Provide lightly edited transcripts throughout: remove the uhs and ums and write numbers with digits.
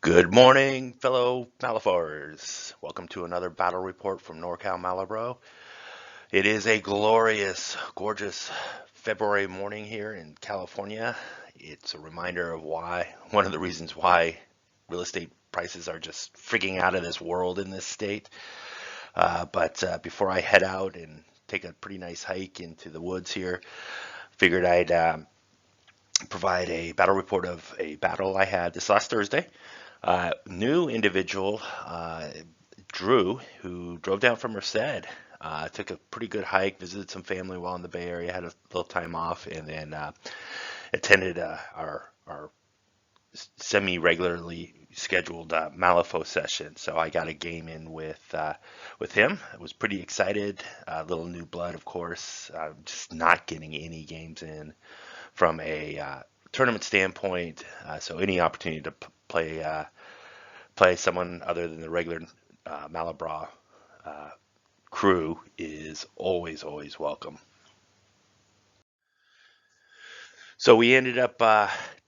Good morning, fellow Malifaux. Welcome to another battle report from NorCal Malibro. It is a glorious, gorgeous February morning here in California. It's a reminder of one of the reasons why real estate prices are just freaking out of this world in this state. But before I head out and take a pretty nice hike into the woods here, figured I'd provide a battle report of a battle I had this last Thursday. New individual, Drew, who drove down from Merced, took a pretty good hike, visited some family while in the Bay Area, had a little time off, and then attended our semi-regularly scheduled Malifaux session. So I got a game in with him. I was pretty excited. A little new blood, of course. Just not getting any games in from a tournament standpoint. So any opportunity to play someone other than the regular Malibra crew is always welcome. So we ended up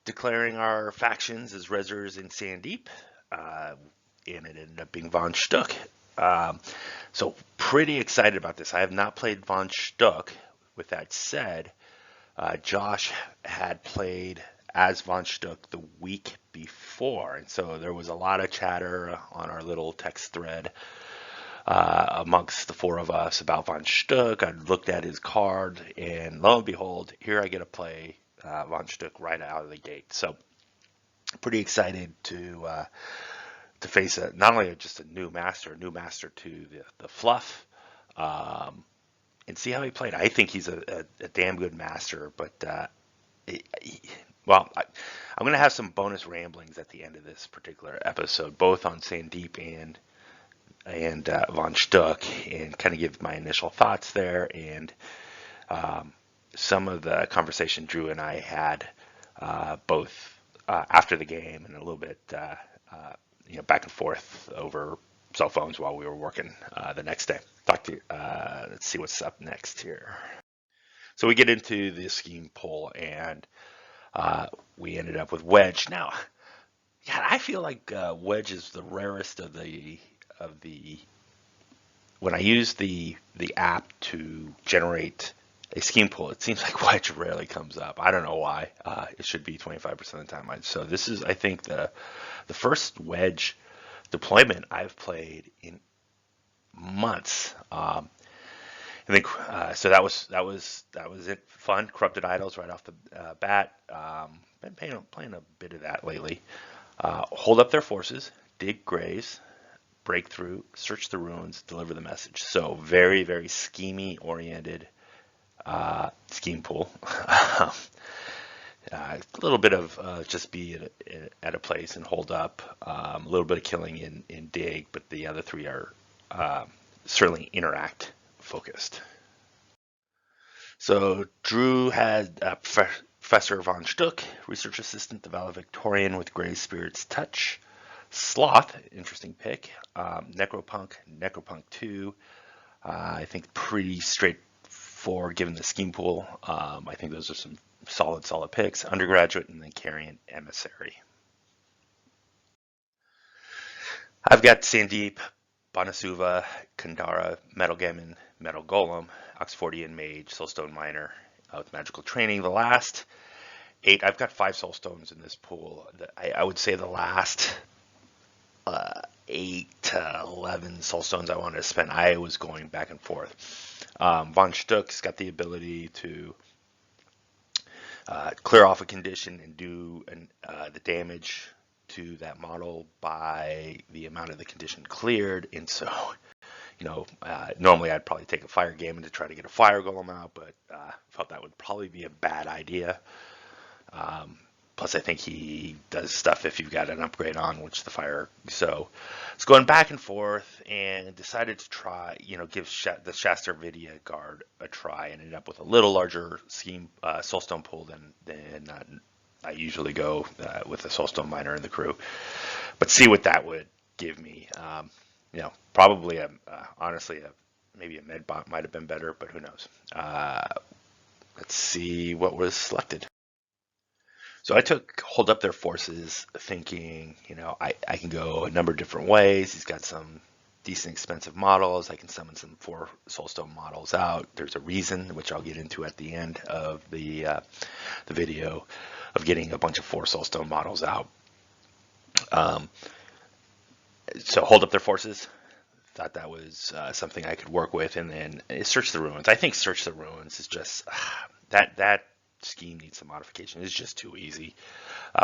declaring our factions as Rezzers and Sandeep, and it ended up being Von Schtook. So pretty excited about this. I have not played Von Schtook. With that said, Josh had played as Von Schtook the week before, and so there was a lot of chatter on our little text thread amongst the four of us about Von Schtook. I looked at his card, and lo and behold, here I get to play Von Schtook right out of the gate. So pretty excited to face not only just a new master to the fluff. And see how he played. I think he's a damn good master, but well, I'm going to have some bonus ramblings at the end of this particular episode, both on Sandeep and Von Schtook, and kind of give my initial thoughts there, and some of the conversation Drew and I had both after the game and a little bit back and forth over cell phones while we were working the next day. Talk to you. Let's see what's up next here. So we get into the scheme pool, and we ended up with Wedge. Now, yeah, I feel like Wedge is the rarest of the. When I use the app to generate a scheme pool, it seems like Wedge rarely comes up. I don't know why. It should be 25% of the time. So this is, I think, the first Wedge deployment I've played in months. I think so. That was it. Fun. Corrupted Idols right off the bat. Been playing a bit of that lately. Hold up their forces, dig graves, break through, search the ruins, deliver the message. So very schemey oriented scheme pool. A little bit of just be at a place and hold up. A little bit of killing in dig, but the other three are certainly interact focused. So Drew had Professor Von Schtook, research assistant, the valedictorian with Grey Spirit's Touch. Sloth, interesting pick. Necropunk 2. I think pretty straightforward given the scheme pool. I think those are some solid picks. Undergraduate and then Carrion Emissary. I've got Sandeep, Bonasuva, Kandara, Metal Gammon, Metal Golem, Oxfordian Mage, Soulstone Miner with Magical Training. The last 8, I've got 5 Soulstones in this pool. I would say the last 8 to 11 Soulstones I wanted to spend, I was going back and forth. Von Schtook's got the ability to clear off a condition and do the damage to that model by the amount of the condition cleared. And so, normally I'd probably take a Fire Gammon to try to get a Fire Golem out, but felt that would probably be a bad idea. Plus, I think he does stuff if you've got an upgrade on, which the fire. So it's going back and forth, and decided to try, give the Shaster Vidia Guard a try, and ended up with a little larger scheme Soulstone pool than I usually go with a Soulstone Miner in the crew. But see what that would give me. Probably honestly maybe a Medbot might have been better, but who knows? Let's see what was selected. So I took hold up their forces, thinking, I can go a number of different ways. He's got some decent expensive models. I can summon some 4 Soulstone models out. There's a reason, which I'll get into at the end of the video, of getting a bunch of 4 Soulstone models out. Um, so hold up their forces. Thought that was something I could work with, and then search the ruins. I think search the ruins is just that scheme needs some modification. It's just too easy.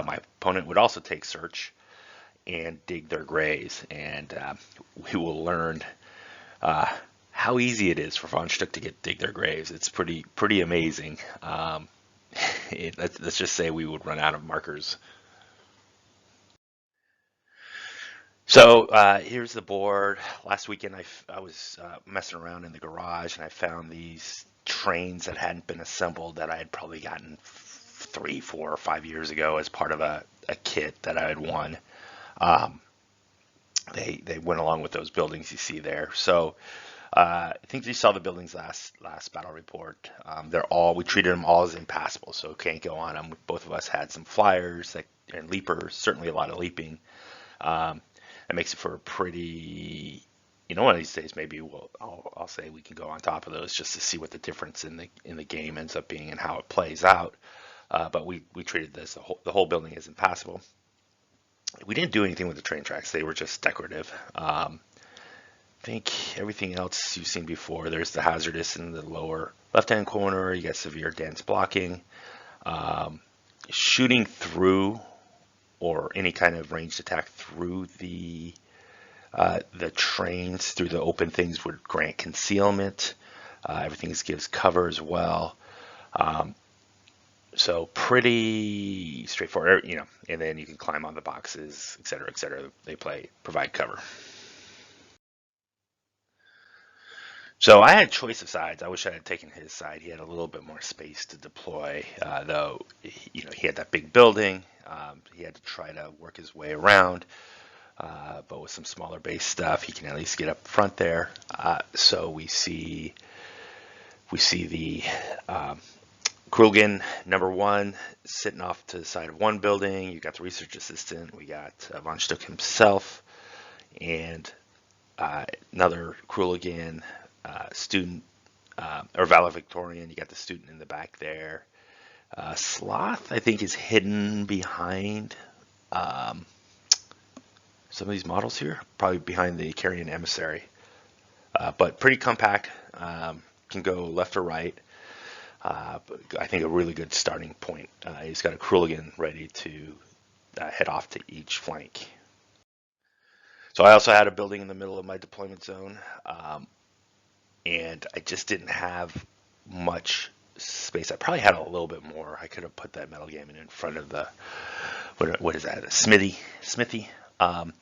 My opponent would also take search and dig their graves, and we will learn uh, how easy it is for Von Schtook to dig their graves. It's pretty amazing. Let's just say we would run out of markers. So here's the board. Last weekend I was messing around in the garage, and I found these trains that hadn't been assembled that I had probably gotten 3, 4, or 5 years ago as part of a kit that I had won. Um, they went along with those buildings you see there. So I think you saw the buildings last battle report. We treated them all as impassable, so can't go on them. Both of us had some flyers and leapers, certainly a lot of leaping. Um, that makes it for a pretty, one of these days maybe I'll say we can go on top of those just to see what the difference in the game ends up being and how it plays out. But we treated the whole building as impassable. We didn't do anything with the train tracks; they were just decorative. I think everything else you've seen before. There's the hazardous in the lower left-hand corner. You got severe dense blocking, shooting through, or any kind of ranged attack through the trains, through the open things, would grant concealment. Everything gives cover as well. So pretty straightforward, and then you can climb on the boxes, et cetera, et cetera. They provide cover. So I had choice of sides. I wish I had taken his side. He had a little bit more space to deploy, though. He had that big building. He had to try to work his way around, but with some smaller base stuff, he can at least get up front there. So we see the Krugen #1 sitting off to the side of one building. You got the research assistant. We got Von Schtook himself, and another Krugen student, or valedictorian. You got the student in the back there. Sloth, I think, is hidden behind some of these models here, probably behind the Carrion Emissary. But pretty compact, can go left or right. But I think a really good starting point. He's got a Krugen ready to head off to each flank. So I also had a building in the middle of my deployment zone, and I just didn't have much space. I probably had a little bit more. I could have put that metal gammon in front of the, what is that, a smithy. But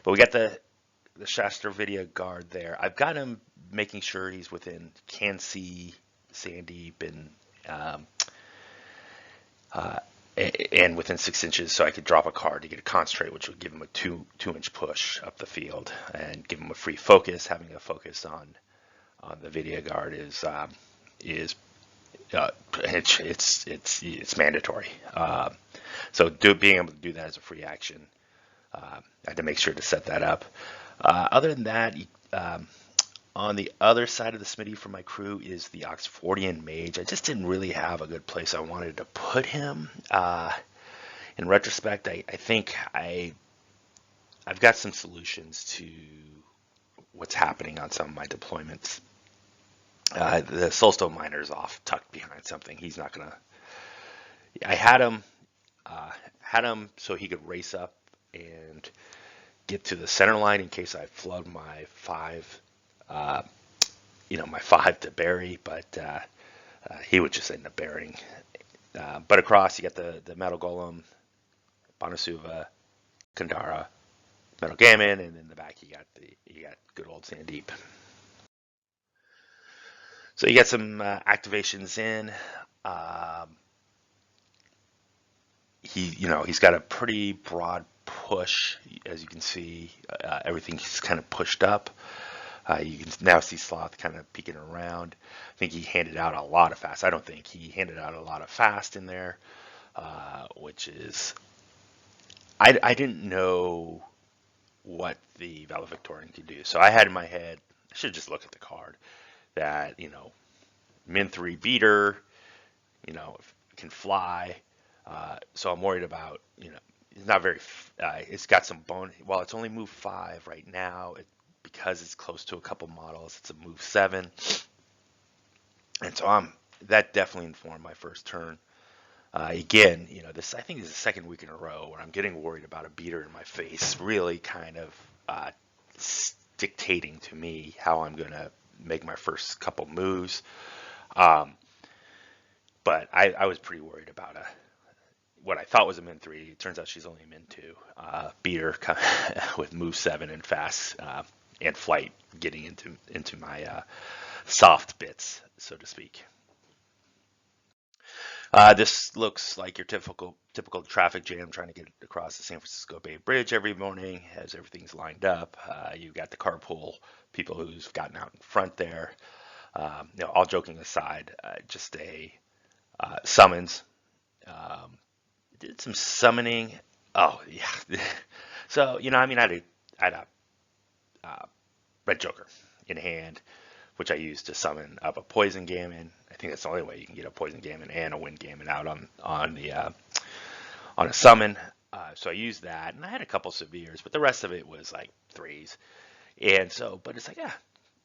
we got the Shasta Video guard there. I've got him making sure he's can see Sandeep and within 6 inches, so I could drop a card to get a concentrate, which would give him a two-inch push up the field and give him a free focus. Having a focus on the video guard is it's mandatory. So being able to do that as a free action, I had to make sure to set that up. Other than that, on the other side of the smitty for my crew is the Oxfordian Mage. I just didn't really have a good place I wanted to put him. In retrospect, I think I've got some solutions to what's happening on some of my deployments. The Soulstone Miner is off, tucked behind something. He's not gonna. I had him so he could race up and get to the center line in case I flood my 5, my 5 to bury, but he would just end up burying. But across, you got the Metal Golem, Bonasuva, Kandara, Metal Gammon, and in the back you got good old Sandeep. So you got some activations in. He's got a pretty broad push, as you can see. Everything's kind of pushed up. You can now see Sloth kind of peeking around. I think he handed out a lot of fast. I don't think he handed out a lot of fast in there. which is I didn't know what the valedictorian could do. So I had in my head, I should just look at the card that, min 3 beater, can fly. So I'm worried about, it's not very, it's got some bone. Well, it's only move 5 right now. Because it's close to a couple models, it's a move 7. And so that definitely informed my first turn. Again, this I think is the second week in a row where I'm getting worried about a beater in my face, really kind of dictating to me how I'm going to make my first couple moves. Um, but I was pretty worried about what I thought was a min 3. It turns out she's only a min 2. Beater with move 7 and fast and flight getting into my soft bits, so to speak. This looks like your typical traffic jam trying to get across the San Francisco Bay Bridge every morning as everything's lined up. You've got the carpool people who've gotten out in front there. All joking aside, just a summons. Did some summoning. Oh yeah. So I had a red joker in hand, which I used to summon up a poison gammon. I think that's the only way you can get a poison gammon and a wind gammon out on a summon. So I used that, and I had a couple severes, but the rest of it was like 3s. And so, but it's like,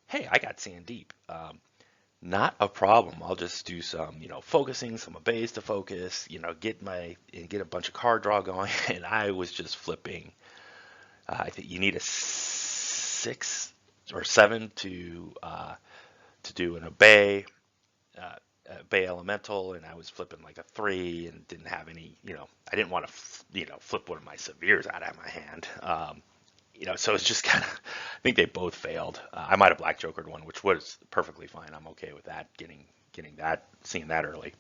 hey, I got Sandeep. Not a problem. I'll just do some, focusing, some obeys to focus, get a bunch of card draw going. And I was just flipping. I think you need a 6 or 7 to do an obey elemental, and I was flipping like a 3 and didn't have any, I didn't want to, flip one of my severes out of my hand. So it's just kind of, I think they both failed. I might have black jokered one, which was perfectly fine. I'm okay with that, seeing that early.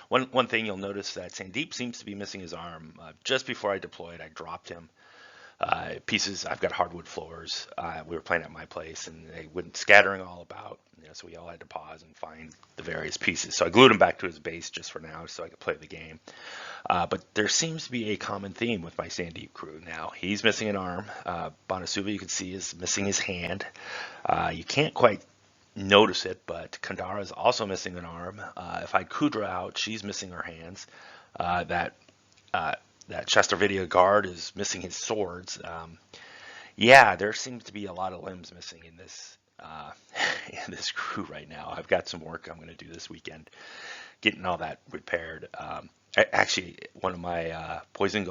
One thing you'll notice that Sandeep seems to be missing his arm. Just before I deployed, I dropped him. Pieces, I've got hardwood floors. We were playing at my place, and they went scattering all about. So we all had to pause and find the various pieces. So I glued him back to his base just for now, so I could play the game. But there seems to be a common theme with my Sandeep crew now. He's missing an arm. Bonasuva, you can see, is missing his hand. You can't quite notice it, but Kandara is also missing an arm. If I Kudra out, she's missing her hands. That Chestervidia guard is missing his swords. Yeah, there seems to be a lot of limbs missing in this in this crew right now. I've got some work I'm going to do this weekend, getting all that repaired. Actually, one of my poison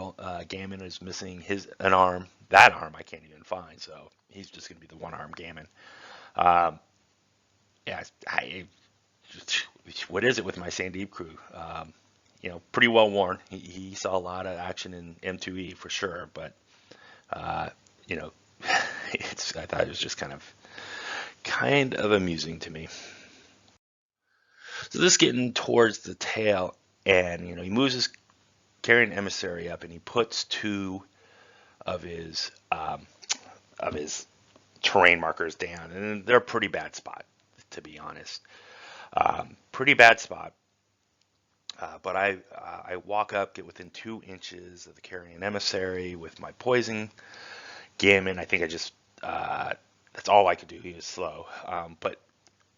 gammon is missing an arm. That arm I can't even find, so he's just going to be the one-arm gammon. Yeah, what is it with my Sandeep crew? Pretty well worn. He saw a lot of action in M2E for sure, but I thought it was just kind of amusing to me. So this getting towards the tail, and he moves his carrying emissary up, and he puts 2 of his terrain markers down, and they're a pretty bad spot, to be honest. Pretty bad spot. But I walk up, get within 2 inches of the carrying emissary with my poison gammon. I think that's all I could do. He was slow. But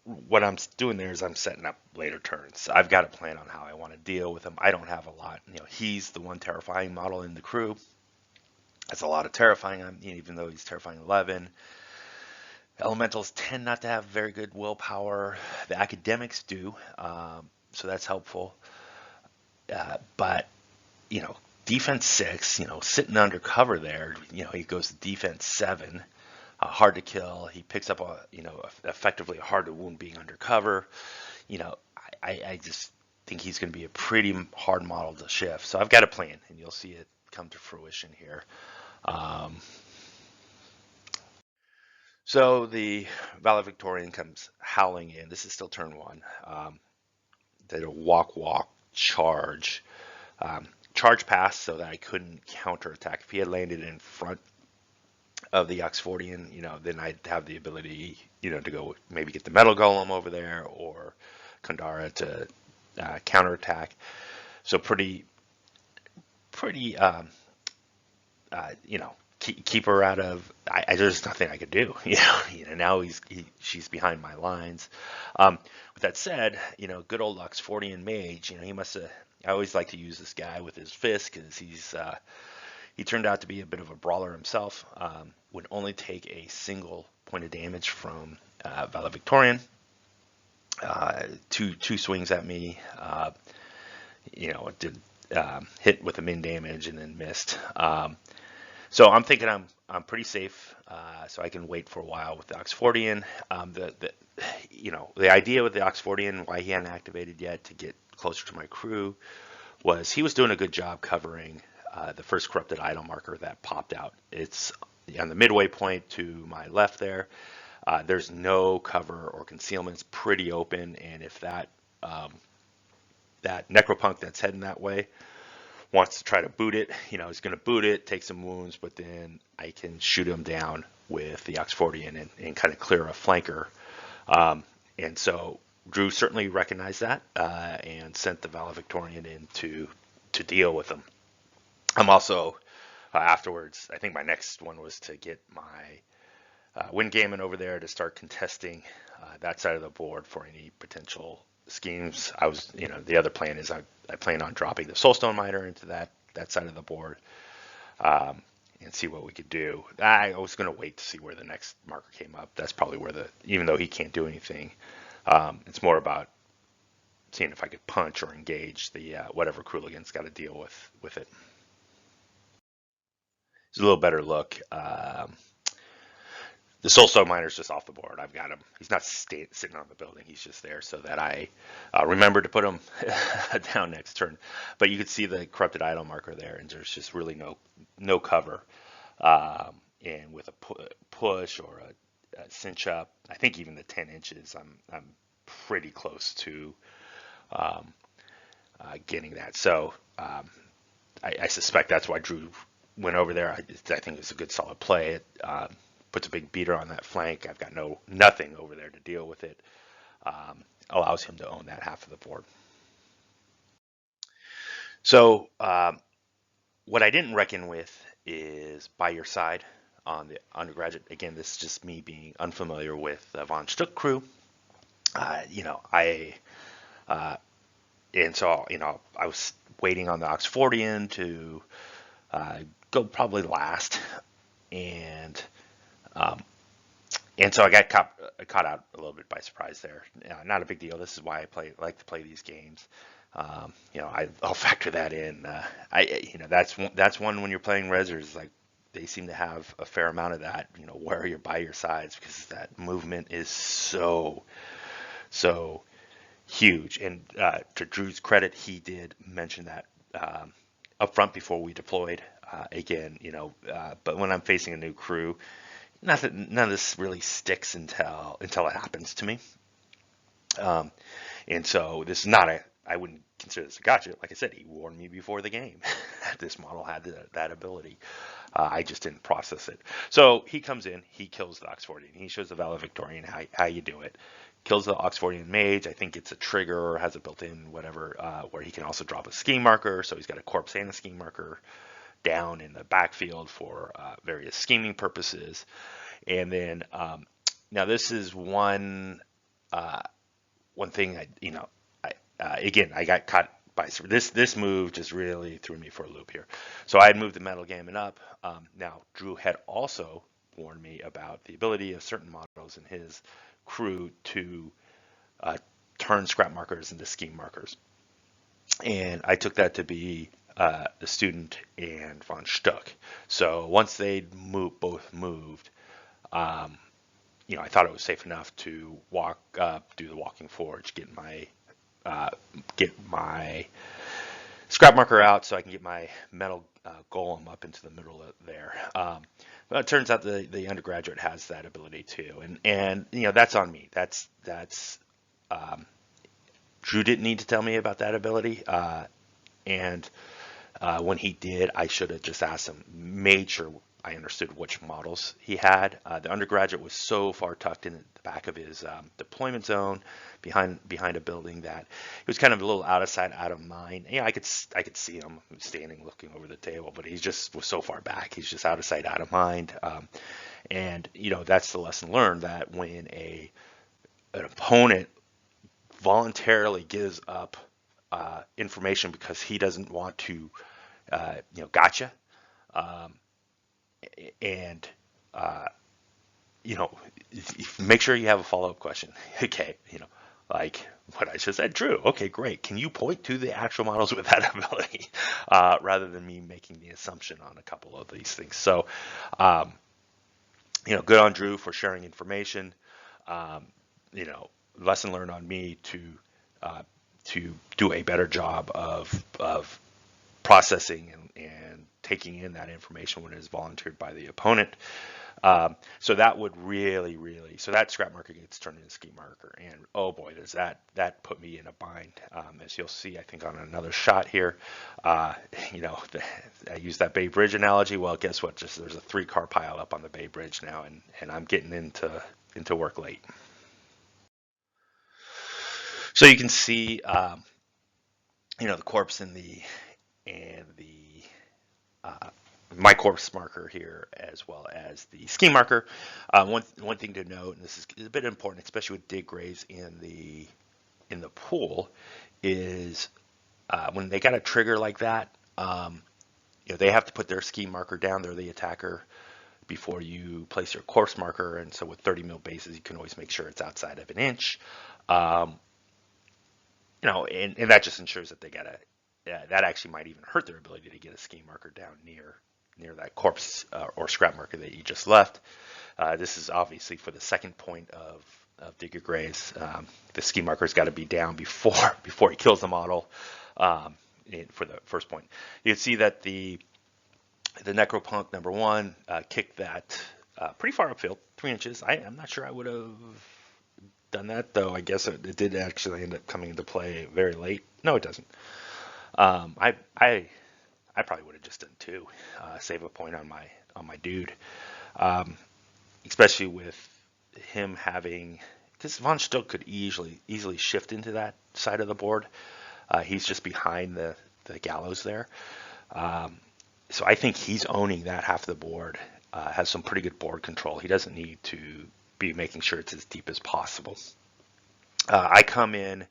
what I'm doing there is I'm setting up later turns. I've got a plan on how I want to deal with him. I don't have a lot. He's the one terrifying model in the crew. That's a lot of terrifying, even though he's terrifying 11. Elementals tend not to have very good willpower. The academics do, so that's helpful. But defense 6, sitting under cover there, he goes to defense 7, hard to kill. He picks up effectively a hard to wound being undercover. I just think he's going to be a pretty hard model to shift. So I've got a plan, and you'll see it come to fruition here. So the valedictorian comes howling in. This is still turn 1. Did a walk, charge. Charge pass so that I couldn't counterattack. If he had landed in front of the Oxfordian, then I'd have the ability, to go maybe get the metal golem over there or Kandara to counterattack. So pretty you know, keep her out of. There's nothing I could do. Now she's behind my lines. With that said, good old Oxfordian mage. He must have. I always like to use this guy with his fist because he turned out to be a bit of a brawler himself. Would only take a single point of damage from Valedictorian. Two swings at me. It did hit with a min damage and then missed. So I'm thinking I'm pretty safe, so I can wait for a while with the Oxfordian. The idea with the Oxfordian, why he hadn't activated yet to get closer to my crew, was he was doing a good job covering the first corrupted idol marker that popped out. It's on the midway point to my left there. There's no cover or concealment. It's pretty open, and if that necropunk that's heading that way wants to try to boot it, he's going to boot it, take some wounds, but then I can shoot him down with the Oxfordian and kind of clear a flanker. And so Drew certainly recognized that and sent the Valedictorian in to deal with him. I'm also, afterwards, I think my next one was to get my Windgammon over there to start contesting that side of the board for any potential schemes. The other plan is I plan on dropping the Soulstone Miner into that side of the board and see what we could do. I was going to wait to see where the next marker came up. That's probably where even though he can't do anything, it's more about seeing if I could punch or engage the whatever Krooligan's got to deal with it. It's a little better look. The Soulstone Miner's just off the board. I've got him. He's not sitting on the building. He's just there so that I remember to put him down next turn. But you could see the corrupted idol marker there, and there's just really no cover. And with a push or a cinch up, I think even the 10 inches, I'm pretty close to getting that. So I suspect that's why Drew went over there. I think it was a good solid play. It puts a big beater on that flank. I've got nothing over there to deal with it. Allows him to own that half of the board. So what I didn't reckon with is by your side on the undergraduate. Again, this is just me being unfamiliar with the von Schtook crew. And so I was waiting on the Oxfordian to go probably last, and so I got caught out a little bit by surprise there. Not a big deal. This is why I like to play these games. I'll factor that in. That's one when you're playing Rezzers, like they seem to have a fair amount of that. Where you're by your sides because that movement is so huge. And to Drew's credit, he did mention that up front before we deployed. But when I'm facing a new crew, none of this really sticks until it happens to me. And so this is not I wouldn't consider this a gotcha. Like I said, he warned me before the game. This model had that ability. I just didn't process it. So he comes in, he kills the Oxfordian. He shows the Valedictorian how you do it. Kills the Oxfordian mage. I think it's a trigger or has a built-in whatever, where he can also drop a scheme marker. So he's got a corpse and a scheme marker down in the backfield for various scheming purposes. And then now this is one thing I got caught by this move just really threw me for a loop here. So I had moved the Metal Gammon up. Now Drew had also warned me about the ability of certain models in his crew to turn scrap markers into scheme markers, and I took that to be the student and von Schtook. So once they'd both moved, I thought it was safe enough to walk up, do the walking forge, get my scrap marker out so I can get my metal golem up into the middle of there. But it turns out the undergraduate has that ability too, and that's on me. That's Drew didn't need to tell me about that ability, and when he did, I should have just asked him, made sure I understood which models he had. The undergraduate was so far tucked in the back of his deployment zone, behind a building, that he was kind of a little out of sight, out of mind. Yeah, I could see him standing looking over the table, but he just was so far back. He's just out of sight, out of mind. And that's the lesson learned, that when an opponent voluntarily gives up information because he doesn't want to, gotcha. Um, and uh, you know, make sure you have a follow-up question. Okay, like what I just said, true. Okay, great. Can you point to the actual models with that ability, rather than me making the assumption on a couple of these things? So, um, good on Drew for sharing information. Um, you know, lesson learned on me uh, to do a better job of processing and taking in that information when it is volunteered by the opponent. So that would so that scrap marker gets turned into scheme marker, and oh boy, does that put me in a bind. As you'll see, I think on another shot here, uh, you know, the, I use that Bay Bridge analogy. Well, guess what? Just there's a 3-car pile up on the Bay Bridge now, and I'm getting into work late. So you can see, the corpse and the uh, my corpse marker here, as well as the scheme marker. One thing to note, and this is a bit important, especially with dig graves in the pool, is when they got a trigger like that, they have to put their scheme marker down. They're the attacker before you place your corpse marker, and so with 30 mil bases, you can always make sure it's outside of an inch. Um, and that just ensures that they got a that actually might even hurt their ability to get a scheme marker down near that corpse or scrap marker that you just left. This is obviously for the second point of Digger Graves. The scheme marker's got to be down before he kills the model. For the first point, you can see that the Necropunk number 1 kicked that pretty far upfield, 3 inches. I'm not sure I would have done that, though. I guess it did actually end up coming into play very late. No, it doesn't. I probably would have just done 2, save a point on my dude, especially with him having, because Von Schtook could easily shift into that side of the board. He's just behind the gallows there, so I think he's owning that half of the board. Has some pretty good board control. He doesn't need to be making sure it's as deep as possible. I come in,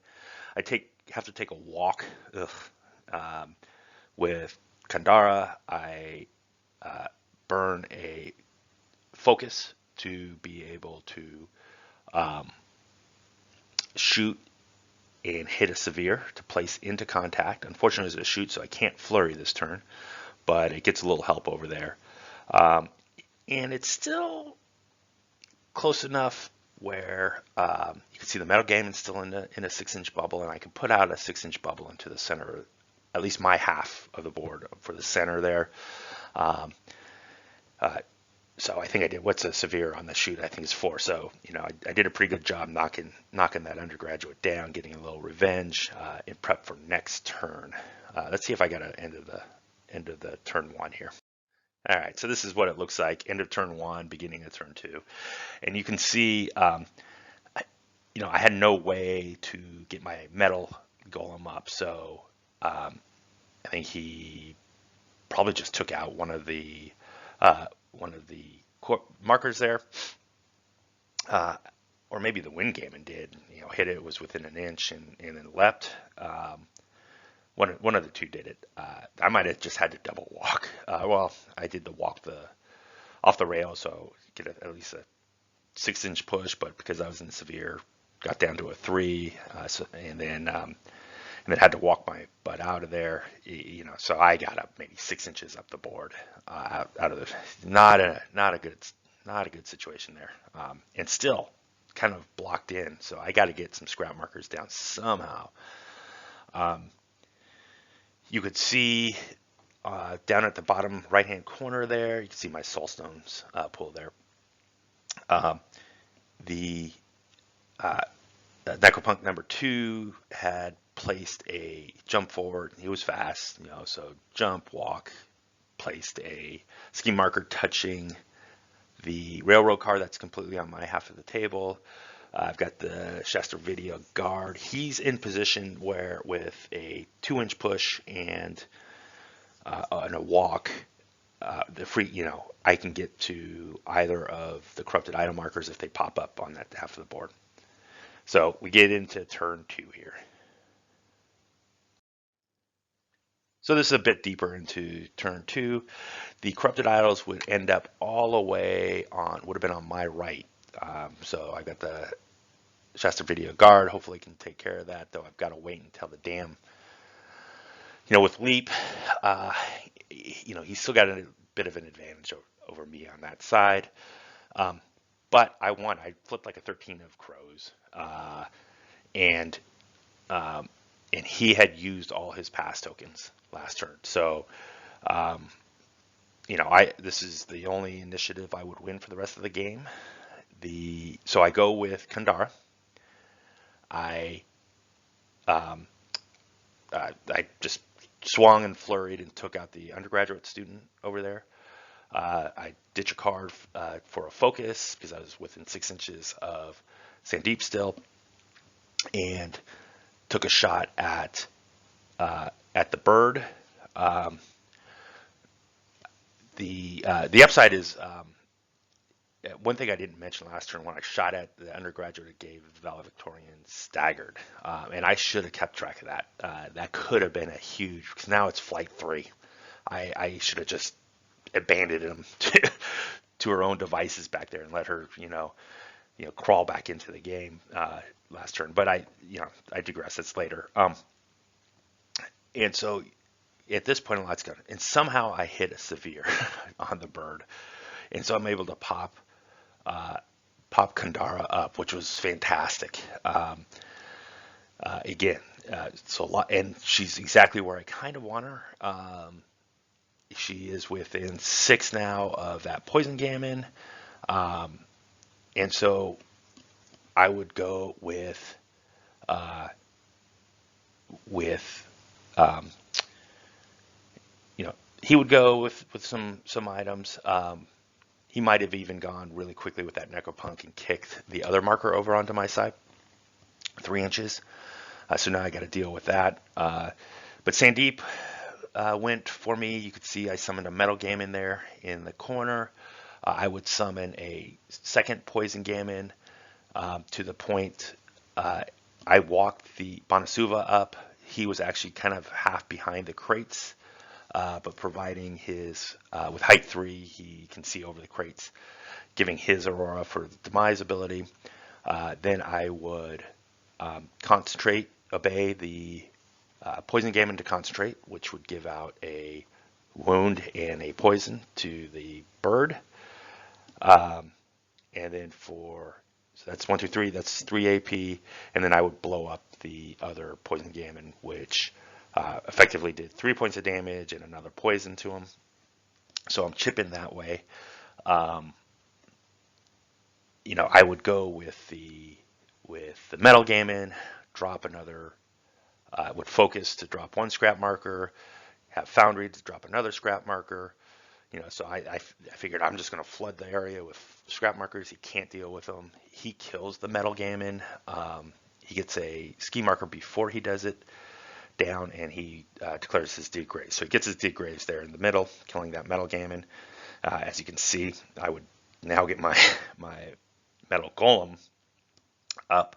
have to take a walk. With Kandara, I burn a focus to be able to shoot and hit a severe to place into contact. Unfortunately, it's a shoot, so I can't flurry this turn, but it gets a little help over there. And it's still close enough where you can see the metal game is still in a 6-inch bubble, and I can put out a 6-inch bubble into the center, at least my half of the board for the center there. So I think I did, what's a severe on the shoot? I think it's 4. So, I did a pretty good job knocking that undergraduate down, getting a little revenge in prep for next turn. Let's see if I got an end of the turn 1 here. All right, so this is what it looks like, end of turn 1, beginning of turn 2. And you can see, I had no way to get my metal golem up, so I think he probably just took out one of the markers there, or maybe the wind gammon did. Hit it, was within an inch, and then leapt. One of the two did it. I might have just had to double walk. Well, I did the walk off the rail, so get at least a 6-inch push. But because I was in severe, got down to a 3, and then had to walk my butt out of there. So I got up maybe 6 inches up the board, out of the not a good situation there, and still kind of blocked in. So I got to get some scrap markers down somehow. You could see down at the bottom right-hand corner there, you can see my soulstones pool there. The Necropunk number 2 had placed a jump forward. He was fast, so jump, walk, placed a ski marker touching the railroad car that's completely on my half of the table. I've got the Shasta video guard. He's in position where with a 2-inch push and a walk, I can get to either of the corrupted item markers if they pop up on that half of the board. So we get into turn 2 here. So this is a bit deeper into turn 2. The corrupted idols would end up all the way would have been on my right. So I got the Shasta video guard. Hopefully can take care of that, though I've got to wait until the dam. With Leap, he's still got a bit of an advantage over me on that side. But I won. I flipped like a 13 of crows. And he had used all his pass tokens last turn. So, this is the only initiative I would win for the rest of the game. So I go with Kandara. I just swung and flurried and took out the undergraduate student over there. I ditch a card for a focus because I was within 6 inches of Sandeep still, and took a shot at the bird. The upside is one thing I didn't mention last turn. When I shot at the undergraduate, it gave the valedictorian staggered, and I should have kept track of that. That could have been a huge, because now it's flight 3. I should have just abandoned him to her own devices back there and let her, crawl back into the game last turn. But I digress. It's later. And so at this point, a lot's gone, and somehow I hit a severe on the bird, and so I'm able to pop Kandara up, which was fantastic. Again, so a lot, and she's exactly where I kind of want her. She is within 6 now of that poison gammon, and so I would go with he would go with some items. He might have even gone really quickly with that Necropunk and kicked the other marker over onto my side, 3 inches. So now I got to deal with that. But Sandeep went for me. You could see I summoned a Metal Gammon there in the corner. I would summon a second Poison Gammon to the point I walked the Bonasuva up. He was actually kind of half behind the crates, but providing his, with height 3, he can see over the crates, giving his Aurora for the Demise ability. Then I would concentrate, obey the Poison Gammon to concentrate, which would give out a wound and a poison to the bird. And then so that's 1, 2, 3, that's 3 AP. And then I would blow up the other Poison Gammon, which effectively did 3 points of damage and another poison to him. So I'm chipping that way. I would go with the Metal Gammon, drop another, would focus to drop 1 scrap marker, have Foundry to drop another scrap marker. So I figured I'm just going to flood the area with scrap markers. He can't deal with them. He kills the Metal Gammon. He gets a ski marker before he does it down, and he declares his Dig Graves. So he gets his Dig Graves there in the middle, killing that Metal Gammon. As you can see, I would now get my Metal Golem up.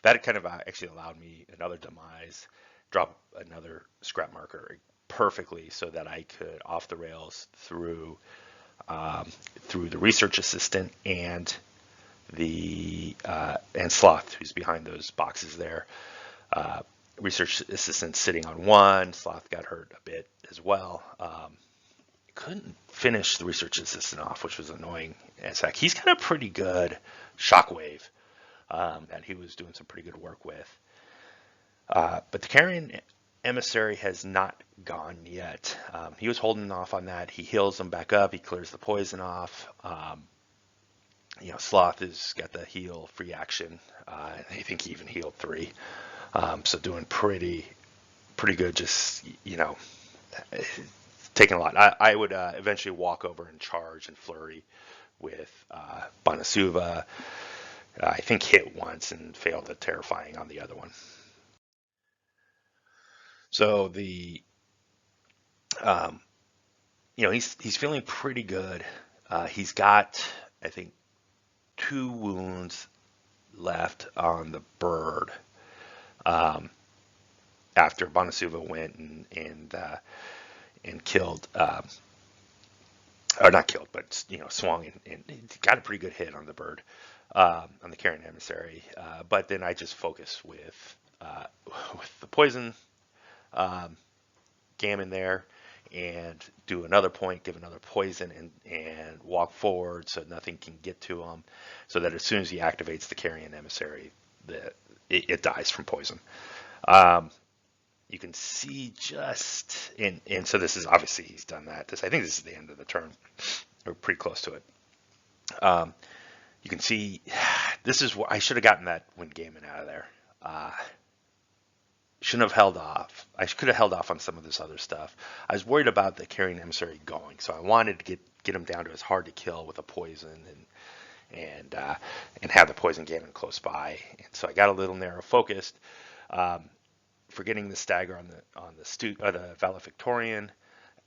That kind of actually allowed me another Demise, drop another scrap marker perfectly so that I could off the rails through the research assistant and Sloth, who's behind those boxes there. Research assistant sitting on 1. Sloth got hurt a bit as well. Couldn't finish the research assistant off, which was annoying as heck. He's got a pretty good Shockwave that he was doing some pretty good work with. But the Carrion Emissary has not gone yet. He was holding off on that. He heals them back up. He clears the poison off. Sloth has got the heal free action. I think he even healed 3. So doing pretty good. Just taking a lot. I would eventually walk over and charge and flurry with Bonasuva. I think hit once and failed the terrifying on the other one. So um, he's feeling pretty good. He's got, I think, 2 wounds left on the bird um, after Bonasuva went and killed, or not killed, but swung and got a pretty good hit on the bird, on the carrion emissary. But then I just focus with the poison um, gammon there, and do another point, give another poison, and walk forward so nothing can get to him, so that as soon as he activates the carrion emissary, it dies from poison. Um, you can see and so this is obviously he's done that. I think this is the end of the turn. We're pretty close to it. Um, you can see this is what I should have gotten that wind gammon out of there. Shouldn't have held off. I could have held off on some of this other stuff. I was worried about the carrion emissary going, so I wanted to get him down to as hard to kill with a poison and have the poison gammon close by. And so I got a little narrow focused, forgetting the stagger on the the valedictorian,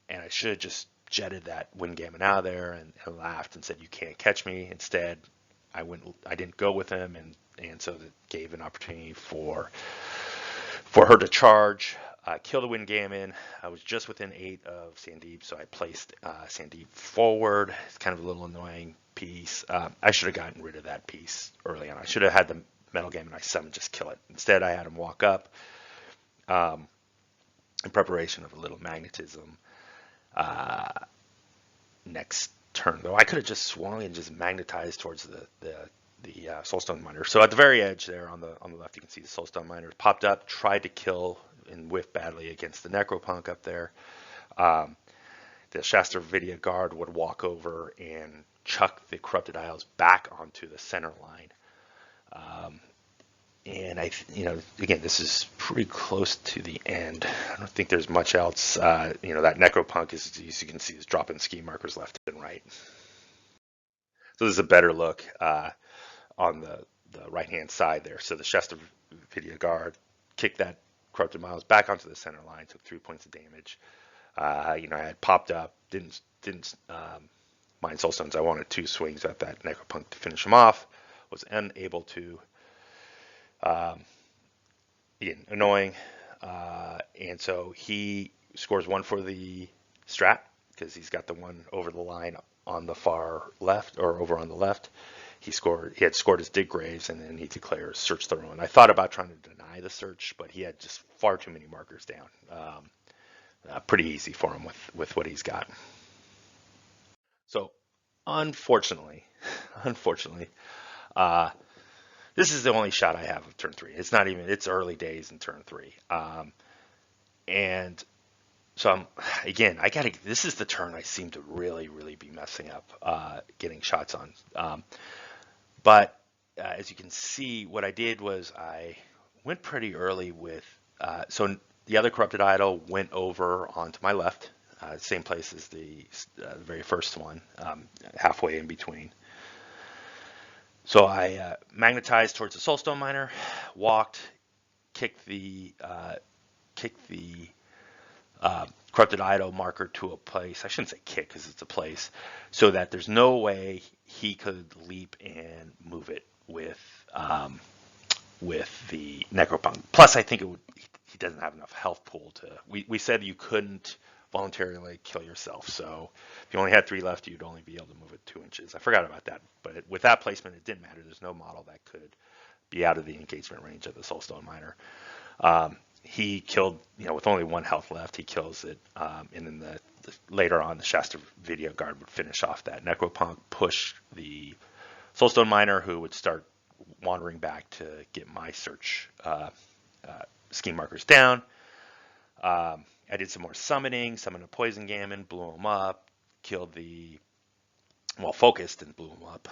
and I should have just jetted that wind gammon out of there and laughed and said, "You can't catch me." Instead, I didn't go with him, and so that gave an opportunity for her to charge, kill the wind gammon. I was just within 8 of Sandeep, so I placed Sandeep forward. It's kind of a little annoying piece. I should have gotten rid of that piece early on. I should have had the metal gammon I summon just kill it. Instead, I had him walk up in preparation of a little magnetism next turn. Though I could have just swung and just magnetized towards the Soulstone Miner. So at the very edge there on the left, you can see the Soulstone Miner popped up, tried to kill and whiff badly against the Necropunk up there. The Shasta Vidya guard would walk over and chuck the Corrupted Isles back onto the center line. And again, this is pretty close to the end. I don't think there's much else. That Necropunk is, as you can see, is dropping ski markers left and right. So this is a better look on the right-hand side there. So the Shasta Vidya guard kicked that Corrupted Miles back onto the center line, took 3 points of damage. I had popped up, didn't mind Soulstones. I wanted 2 swings at that Necropunk to finish him off. Was unable to. Again, annoying. And so he scores 1 for the strat because he's got the one over the line on the far left, or over on the left. He had scored his dig graves, and then he declares search thorough. And I thought about trying to deny the search, but he had just far too many markers down. Pretty easy for him with what he's got. So unfortunately, this is the only shot I have of turn 3. It's early days in turn 3. And so this is the turn I seem to really, really be messing up, getting shots on. But as you can see, what I did was I went pretty early with, so the other Corrupted Idol went over onto my left, same place as the very first one, halfway in between. So I magnetized towards the Soulstone Miner, walked, kicked the Corrupted Idol marker to a place. I shouldn't say kick because it's a place, so that there's no way he could leap and move it with the Necropunk. Plus, I think he doesn't have enough health pool to. We said you couldn't voluntarily kill yourself, so if you only had 3 left, you'd only be able to move it 2 inches. I forgot about that, but with that placement, it didn't matter. There's no model that could be out of the engagement range of the Soulstone Miner. He killed, with only 1 health left, he kills it, and then later on, the Shasta Video Guard would finish off that Necropunk, push the Soulstone Miner, who would start wandering back to get my search scheme markers down. I did some more summoned a poison gammon, blew him up, focused and blew him up,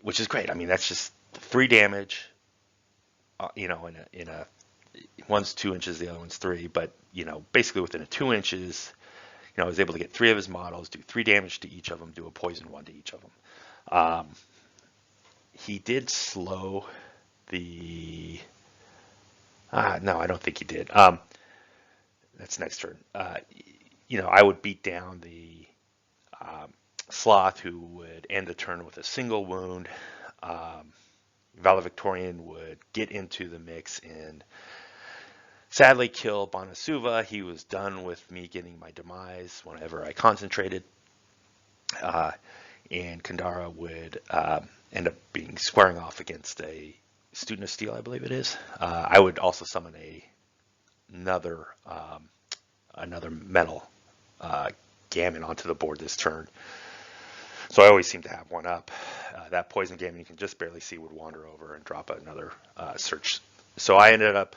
which is great. I mean, that's just 3 damage, in a One's 2 inches, the other one's 3, but basically within a 2 inches, I was able to get 3 of his models, do 3 damage to each of them, do a poison 1 to each of them. He did slow the. No, I don't think he did. That's next turn. I would beat down the Sloth, who would end the turn with a single wound. Valedictorian would get into the mix and sadly kill Bonasuva. He was done with me getting my demise whenever I concentrated. And Kandara would end up being squaring off against a Student of Steel, I believe it is. I would also summon another metal Gammon onto the board this turn. So I always seem to have one up. That Poison Gammon you can just barely see would wander over and drop another search. So I ended up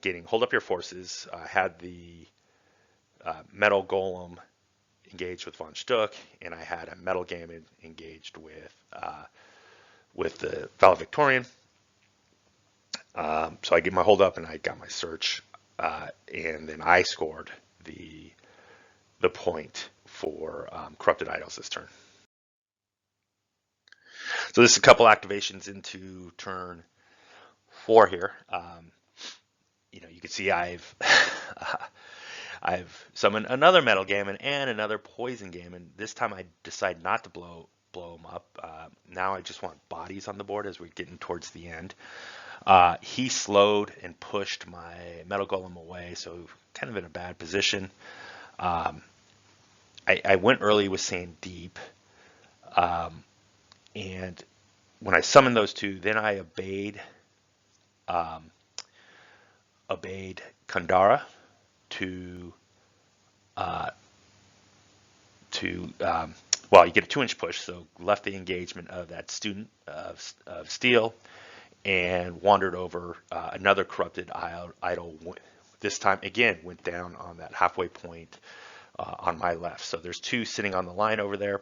getting Hold Up Your Forces. I had the Metal Golem engaged with von Schtook, and I had a Metal Gammon engaged with the Valedictorian. So I get my hold up and I got my search, and then I scored the point for Corrupted Idols this turn. So this is a couple activations into turn 4 here. You can see I've summoned another Metal Gammon and another Poison Gammon. This time I decide not to blow them up. Now I just want bodies on the board as we're getting towards the end. He slowed and pushed my Metal Golem away, so kind of in a bad position. I went early with Sandeep, and when I summoned those two, then I obeyed Kandara to well, you get a 2-inch push, so left the engagement of that Student of Steel and wandered over another Corrupted Idol. This time again went down on that halfway point on my left. So there's 2 sitting on the line over there.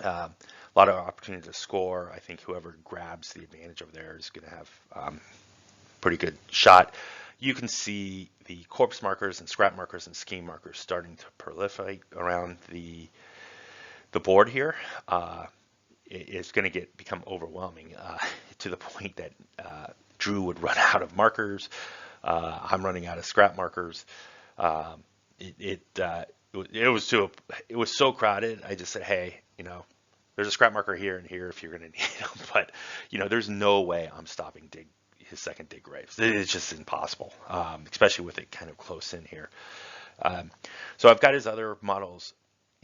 A lot of opportunity to score. I think whoever grabs the advantage over there is going to have pretty good shot. You can see the corpse markers and scrap markers and scheme markers starting to proliferate around the board here. It's going to become overwhelming to the point that Drew would run out of markers. I'm running out of scrap markers. It was so crowded. I just said, hey, there's a scrap marker here and here if you're going to need them. But there's no way I'm stopping his second dig graves. It's just impossible, especially with it kind of close in here. So I've got his other models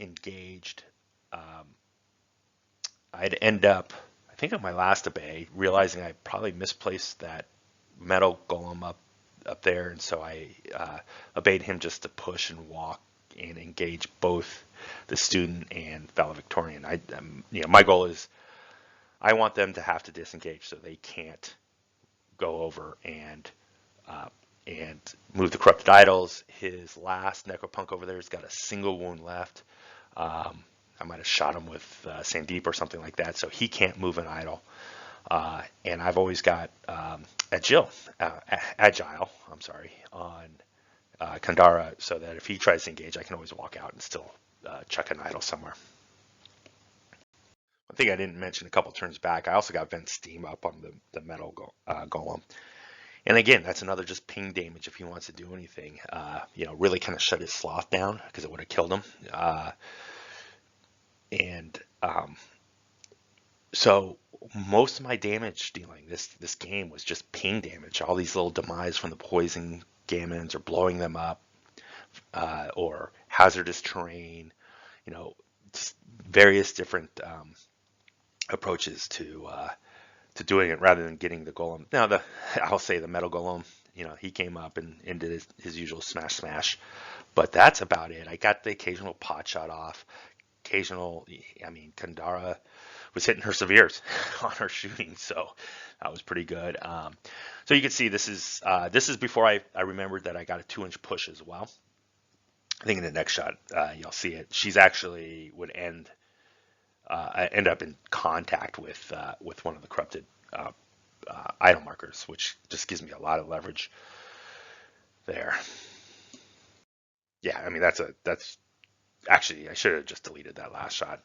engaged. I'd end up, I think on my last obey, realizing I probably misplaced that Metal Golem up there, and so I obeyed him just to push and walk and engage both the Student and Valedictorian. My goal is I want them to have to disengage so they can't go over and move the Corrupted Idols. His last Necropunk over there has got a single wound left. I might have shot him with Sandeep or something like that, so he can't move an idol. And I've always got Agile, on Kandara, so that if he tries to engage, I can always walk out and still chuck an idol somewhere. One thing I didn't mention a couple turns back, I also got Vent Steam up on the Metal Golem. And again, that's another just ping damage if he wants to do anything. Really kind of shut his Sloth down because it would have killed him. So most of my damage dealing this game was just ping damage. All these little demise from the Poison Gammons or blowing them up, or hazardous terrain, just various different approaches to doing it rather than getting the Golem. Now I'll say the Metal Golem, he came up and did his usual smash, but that's about it. I got the occasional pot shot off. Kandara was hitting her severes on her shooting, so that was pretty good. So you can see this is before I remembered that I got a 2-inch push as well. I think in the next shot you'll see it. She's actually would end up in contact with one of the Corrupted idle markers, which just gives me a lot of leverage there. Yeah, I mean that's actually I should have just deleted that last shot,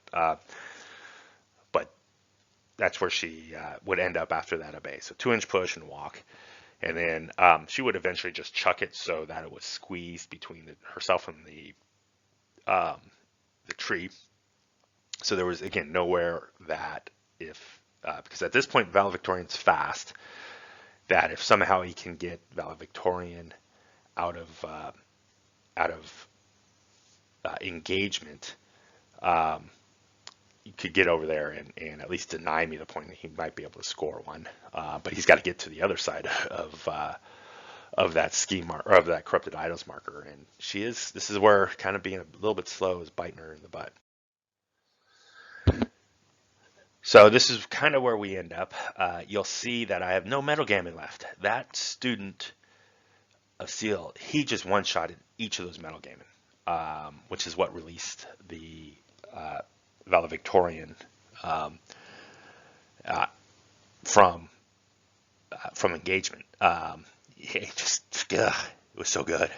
but that's where she would end up after that obey. So 2-inch push and walk, and then she would eventually just chuck it so that it was squeezed between herself and the tree. So there was again nowhere that if because at this point Valedictorian's fast, that if somehow he can get Valedictorian out of engagement, um, you could get over there and at least deny me the point that he might be able to score one. But he's got to get to the other side of that scheme or of that corrupted idols marker, and she is. This is where kind of being a little bit slow is biting her in the butt. So this is kind of where we end up. You'll see that I have no metal gammon left. That student of Seal, he just one-shotted each of those metal gammon, which is what released the valedictorian um, uh, from engagement. It just it was so good.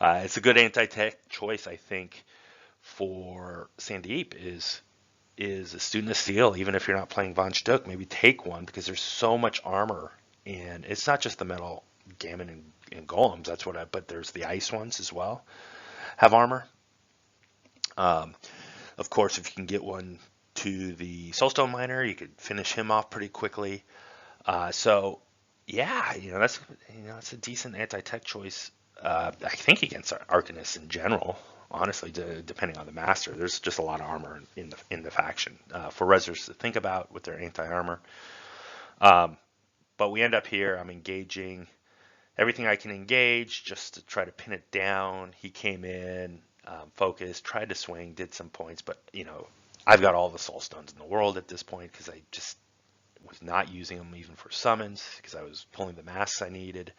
It's a good anti-tech choice, I think, for Sandeep is a student of Steel. Even if you're not playing Von Schtook, maybe take one because there's so much armor, and it's not just the metal gammon and golems. That's what but there's the ice ones as well have armor. Um, of course, if you can get one to the Soulstone Miner, you could finish him off pretty quickly. So yeah, that's a decent anti-tech choice. I think against Arcanist in general. Honestly, depending on the master, there's just a lot of armor in the faction for Rezzers to think about with their anti-armor. But we end up here. I'm engaging everything I can engage just to try to pin it down. He came in, focused, tried to swing, did some points, but I've got all the soul stones in the world at this point because I just was not using them even for summons because I was pulling the masks I needed.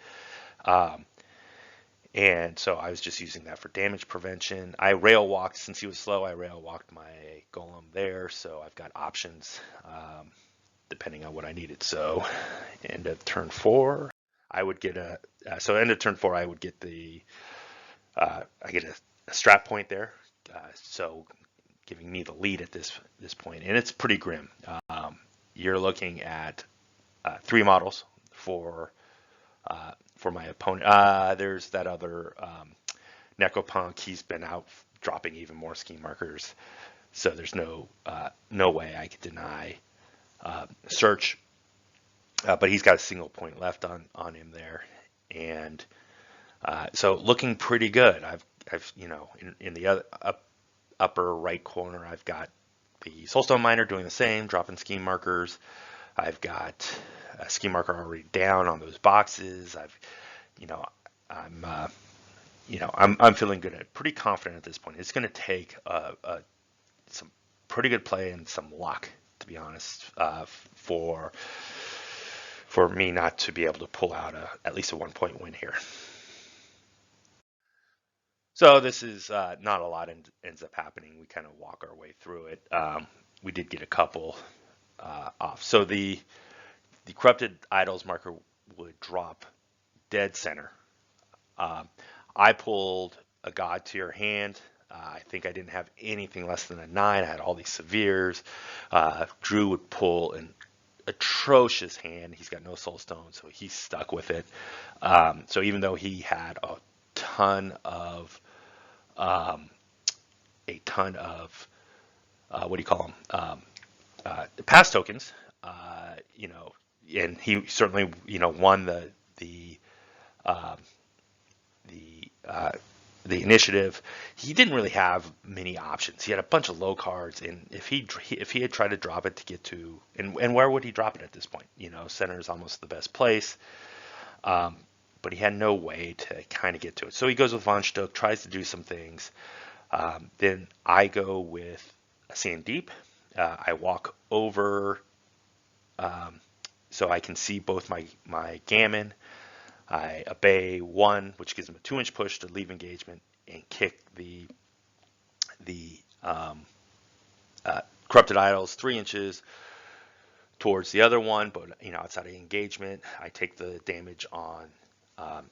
And so I was just using that for damage prevention. I rail walked, since he was slow, I rail walked my golem there. So I've got options depending on what I needed. So end of turn 4, I would get end of turn 4, I would get I get a strat point there. So giving me the lead at this point. And it's pretty grim. You're looking at 3 models for my opponent. There's that other Necropunk. He's been out dropping even more scheme markers, so there's no way I could deny search. But he's got a single point left on him there, and so looking pretty good. I've in the other upper right corner, I've got the Soulstone Miner doing the same, dropping scheme markers. I've got a scheme marker already down on those boxes. I'm feeling good pretty confident at this point. It's going to take some pretty good play and some luck, to be honest, for me not to be able to pull out at least a 1-point win here. So this is not a lot ends up happening. We kind of walk our way through it. We did get a couple off. So the corrupted idols marker would drop dead center. I pulled a god to your hand. I think I didn't have anything less than a 9. I had all these severes. Drew would pull an atrocious hand. He's got no soul stone, so he's stuck with it. So even though he had a ton of what do you call them? Pass tokens, and he certainly won the initiative. He didn't really have many options. He had a bunch of low cards, and if he had tried to drop it to get to, and where would he drop it at this point? Center is almost the best place, but he had no way to kind of get to it. So he goes with Von Schtook, tries to do some things. Then I go with Sandeep. I walk over so I can see both my gammon. I obey 1, which gives him a 2-inch push to leave engagement and kick the corrupted idols 3 inches towards the other one, but outside of engagement, I take the damage on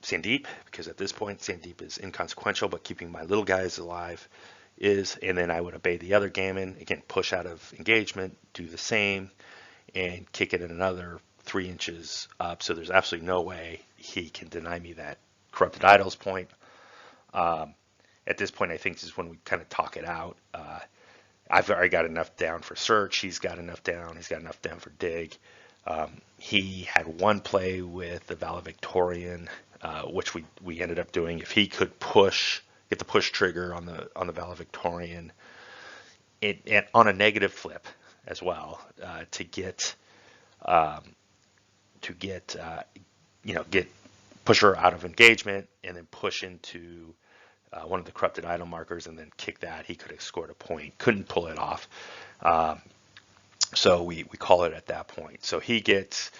Sandeep, because at this point Sandeep is inconsequential, but keeping my little guys alive is. And then I would obey the other gammon, again push out of engagement, do the same, and kick it in another 3 inches up. So there's absolutely no way he can deny me that corrupted idols point. At this point, I think this is when we kind of talk it out. I've already got enough down for search. He's got enough down. He's got enough down for dig. He had one play with the valedictorian, which we ended up doing. If he could get the push trigger on the valedictorian, and on a negative flip as well, to get pusher out of engagement and then push into one of the corrupted idol markers and then kick that, he could have scored a point. Couldn't pull it off. So we call it at that point. So he gets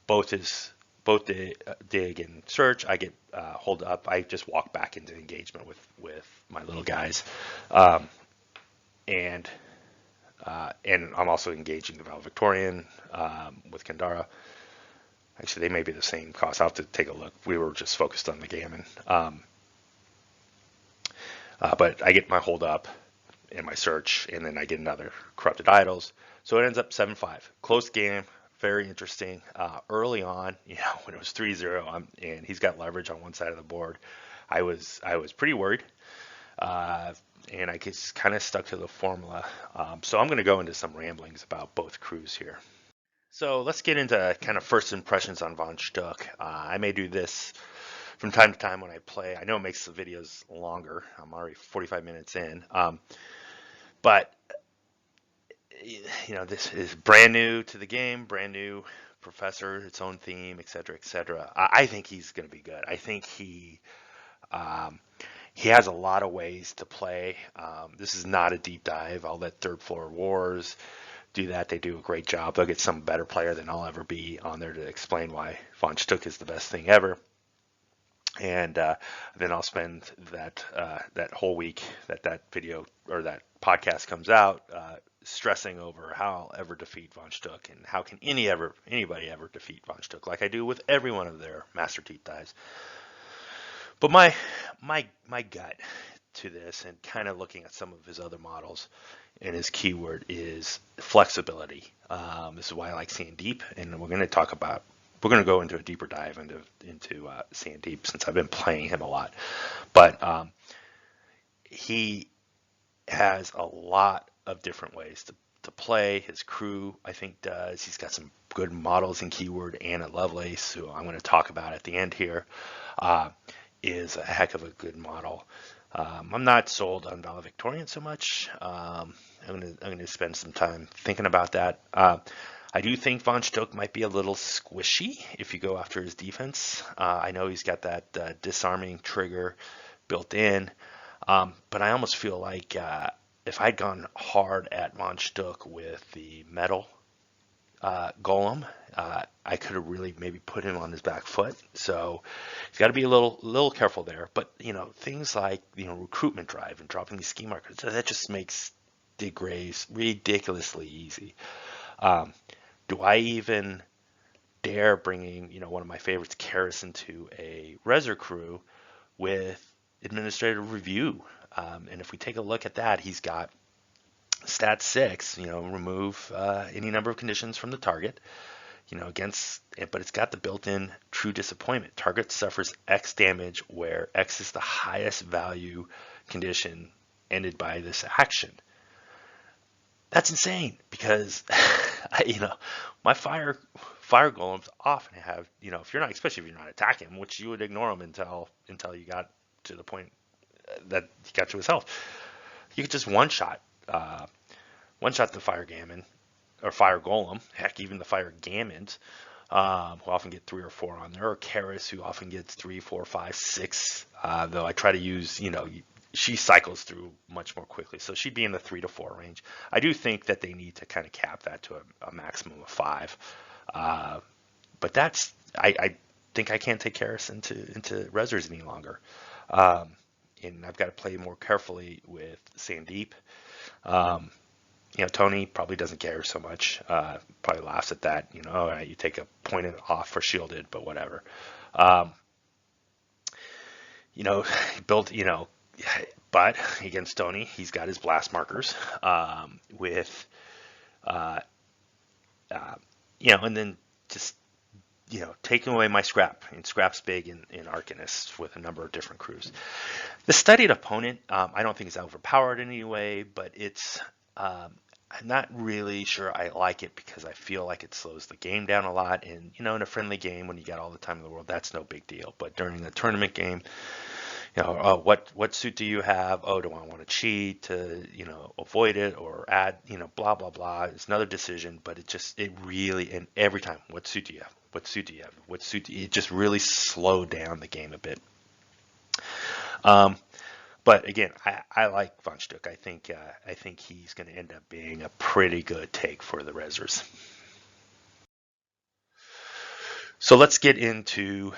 both the dig and search. I get hold up. I just walk back into engagement with my little guys, and I'm also engaging the valedictorian with Kandara. Actually, they may be the same cost. I'll have to take a look. We were just focused on the gammon. But I get my hold up and my search, and then I get another corrupted idols. So it ends up 7-5. Close game, very interesting. Early on, when it was 3-0, and he's got leverage on one side of the board, I was pretty worried, and I just kind of stuck to the formula. So I'm going to go into some ramblings about both crews here. So let's get into kind of first impressions on Von Schtook. I may do this from time to time when I play. I know it makes the videos longer. I'm already 45 minutes in. But this is brand new to the game, brand new professor, its own theme, etc., etc. I think he's going to be good. I think he has a lot of ways to play. This is not a deep dive. I'll let Third Floor Wars do that. They do a great job. They'll get some better player than I'll ever be on there to explain why Von Schtook is the best thing ever. And then I'll spend that whole week that video or that podcast comes out stressing over how I'll ever defeat Von Schtook, and how can anybody ever defeat Von Schtook, like I do with every one of their master deep dives. But my gut to this, and kind of looking at some of his other models, and his keyword is flexibility. This is why I like Sandeep, and we're going to go into a deeper dive into Sandeep, since I've been playing him a lot. But he has a lot of different ways to play. His crew, I think, does. He's got some good models in keyword. Anna Lovelace, who I'm going to talk about at the end here, is a heck of a good model. I'm not sold on valedictorian so much. I'm going to spend some time thinking about that. I do think Von Schtook might be a little squishy if you go after his defense. I know he's got that disarming trigger built in, but I almost feel like if I'd gone hard at Von Schtook with the metal golem, I could have really maybe put him on his back foot. So he's got to be a little careful there. But things like recruitment drive and dropping these ski markers, that just makes dig raise ridiculously easy. Do I even dare bringing one of my favorites, Karis, into a Reser crew with administrative review? And if we take a look at that, he's got stat 6, remove any number of conditions from the target, but it's got the built-in true disappointment. Target suffers X damage where X is the highest value condition ended by this action. That's insane, because my fire golems often have, especially if you're not attacking them, which you would ignore them until you got to the point that he got to his health. You could just one shot the fire gammon or fire golem. Heck, even the fire gammons, who often get 3 or 4 on there, or Karis, who often gets 3, 4, 5, 6. Though I try to use, she cycles through much more quickly, so she'd be in the 3 to 4 range. I do think that they need to kind of cap that to a maximum of 5. But I think I can't take Karis into Resers any longer. And I've got to play more carefully with Sandeep. Tony probably doesn't care so much. Probably laughs at that. All right, you take a point off for shielded, but whatever. Um, he built, but against Tony, he's got his blast markers with, uh, uh, and then just taking away my scrap, and scrap's big in Arcanist with a number of different crews. The studied opponent, I don't think is overpowered in any way, but I'm not really sure I like it because I feel like it slows the game down a lot. And in a friendly game when you got all the time in the world, that's no big deal. But during a tournament game, oh, what suit do you have? Oh, do I want to cheat to avoid it or add blah blah blah? It's another decision, but it really, and every time, what suit do you have? What suit do you have? What suit do you, it just really slowed down the game a bit. But again, I like Von Schtook. I think he's going to end up being a pretty good take for the Rezzers. So let's get into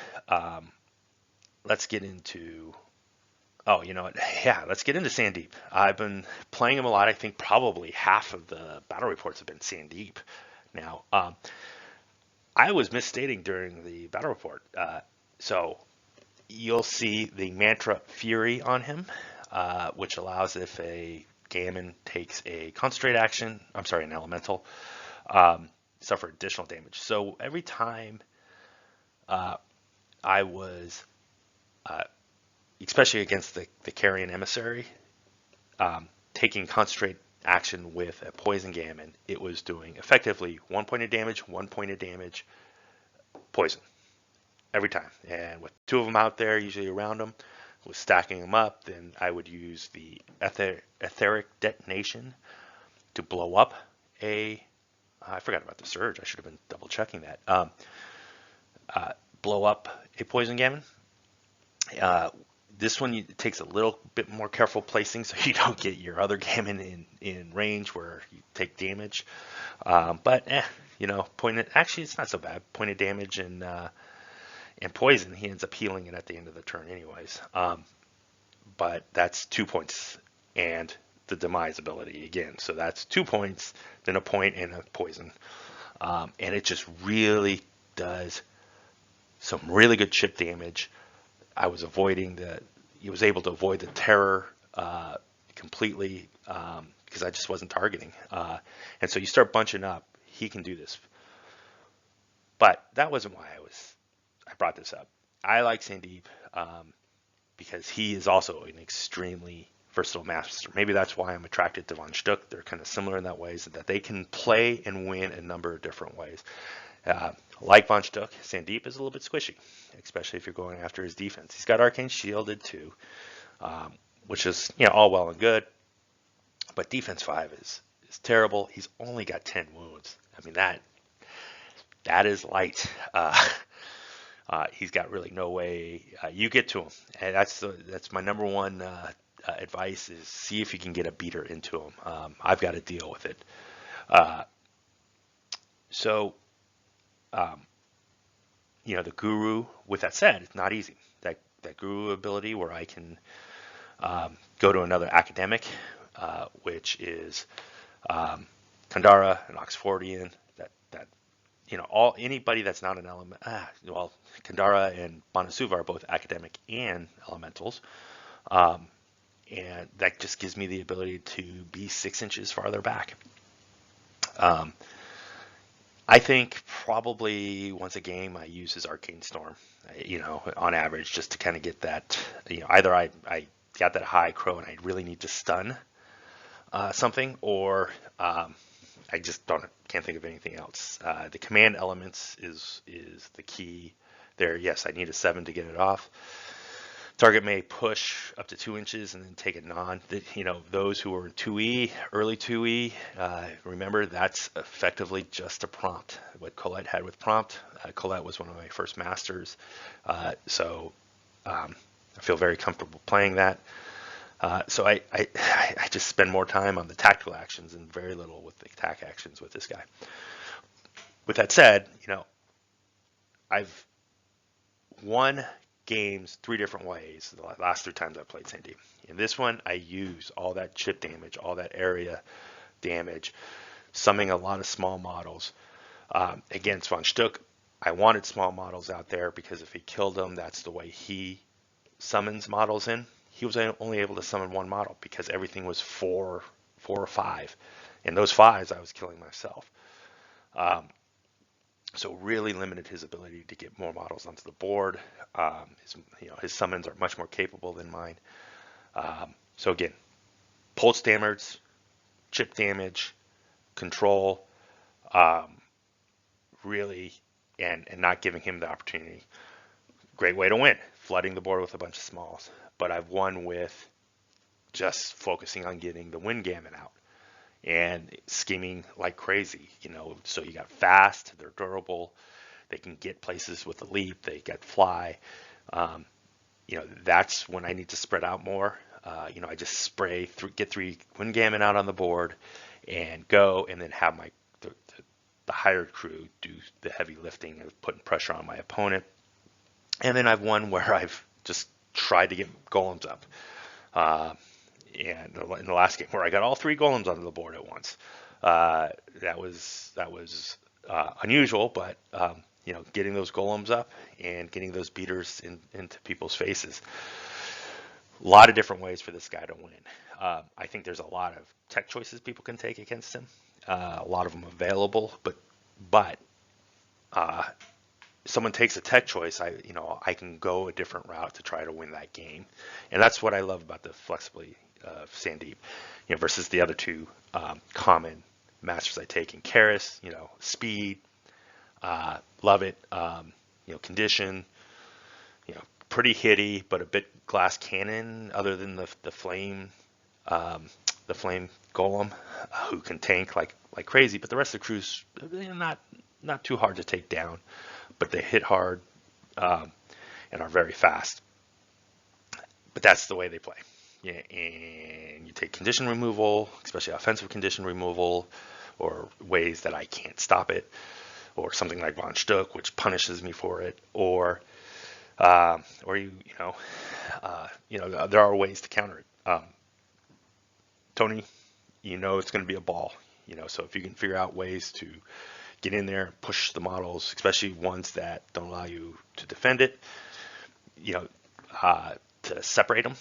oh, you know what? Yeah, let's get into Sandeep. I've been playing him a lot. I think probably half of the battle reports have been Sandeep. Now, I was misstating during the battle report. So you'll see the mantra Fury on him, which allows if a Gammon takes a concentrate action, I'm sorry, an elemental, suffer additional damage. So every time I was, uh, especially against the Carrion Emissary, taking concentrate action with a Poison Gammon, it was doing effectively 1 point of damage, 1 point of damage, poison every time. And with two of them out there, usually around them, was stacking them up. Then I would use the etheric detonation to blow up a. I forgot about the surge. I should have been double checking that. Blow up a poison gammon. Uh, this one takes a little bit more careful placing so you don't get your other gammon in range where you take damage. But point it. Actually, it's not so bad. Point of damage and poison. He ends up healing it at the end of the turn, anyways. But that's 2 points and the demise ability again. So that's 2 points, then a point and a poison. And it just really does some really good chip damage. I was he was able to avoid the terror completely because I just wasn't targeting. And so you start bunching up, he can do this. But that wasn't why I brought this up. I like Sandeep because he is also an extremely versatile master. Maybe that's why I'm attracted to Von Schtook. They're kind of similar in that ways that they can play and win a number of different ways. Like Von Schtook, Sandeep is a little bit squishy, especially if you're going after his defense. He's got Arcane Shielded too, which is all well and good, but defense 5 is terrible. He's only got 10 wounds. I mean that is light. He's got really no way you get to him, and that's my number one advice is see if you can get a beater into him. I've got to deal with it. So the guru. With that said, it's not easy. That guru ability where I can go to another academic, which is Kandara, an Oxfordian. Anybody that's not an element. Kandara and Bonasuva are both academic and elementals, and that just gives me the ability to be 6 inches farther back. I think probably once a game I use his Arcane Storm, on average, just to kind of get that, either I got that high crow and I really need to stun something, or I just can't think of anything else. The command elements is the key there. Yes, I need a 7 to get it off. Target may push up to 2 inches and then take it non. Those who are in 2E, early 2E, remember that's effectively just a prompt. What Colette had with prompt, Colette was one of my first masters, so I feel very comfortable playing that. So I just spend more time on the tactical actions and very little with the attack actions with this guy. With that said, I've won games 3 different ways the last 3 times I played Sandeep. In this one, I use all that chip damage, all that area damage, summoning a lot of small models. Against von Schtook, I wanted small models out there because if he killed them, that's the way he summons models in. He was only able to summon one model because everything was four or five. And those fives I was killing myself. So really limited his ability to get more models onto the board. His summons are much more capable than mine. So again, pulse damage, chip damage, control, really, and not giving him the opportunity. Great way to win, flooding the board with a bunch of smalls. But I've won with just focusing on getting the wind gamut out and scheming like crazy. So you got fast, they're durable, they can get places with a leap, they get fly. That's when I need to spread out more. I just spray, get 3 wind gamut out on the board and go, and then have the hired crew do the heavy lifting of putting pressure on my opponent. And then I've won where I've just tried to get golems up. And in the last game where I got all 3 golems onto the board at once, that was unusual, but getting those golems up and getting those beaters into people's faces. A lot of different ways for this guy to win. I think there's a lot of tech choices people can take against him. A lot of them available, but someone takes a tech choice, I can go a different route to try to win that game, and that's what I love about the flexibility of Sandeep, versus the other 2 common masters I take in Karis. Speed, love it. Condition, pretty hitty, but a bit glass cannon. Other than the flame golem, who can tank like crazy, but the rest of the crew's not too hard to take down. But they hit hard and are very fast. But that's the way they play. Yeah, and you take condition removal, especially offensive condition removal, or ways that I can't stop it, or something like von Schtook, which punishes me for it, or there are ways to counter it. Tony, it's going to be a ball. So if you can figure out ways to get in there and push the models, especially ones that don't allow you to defend it, to separate them.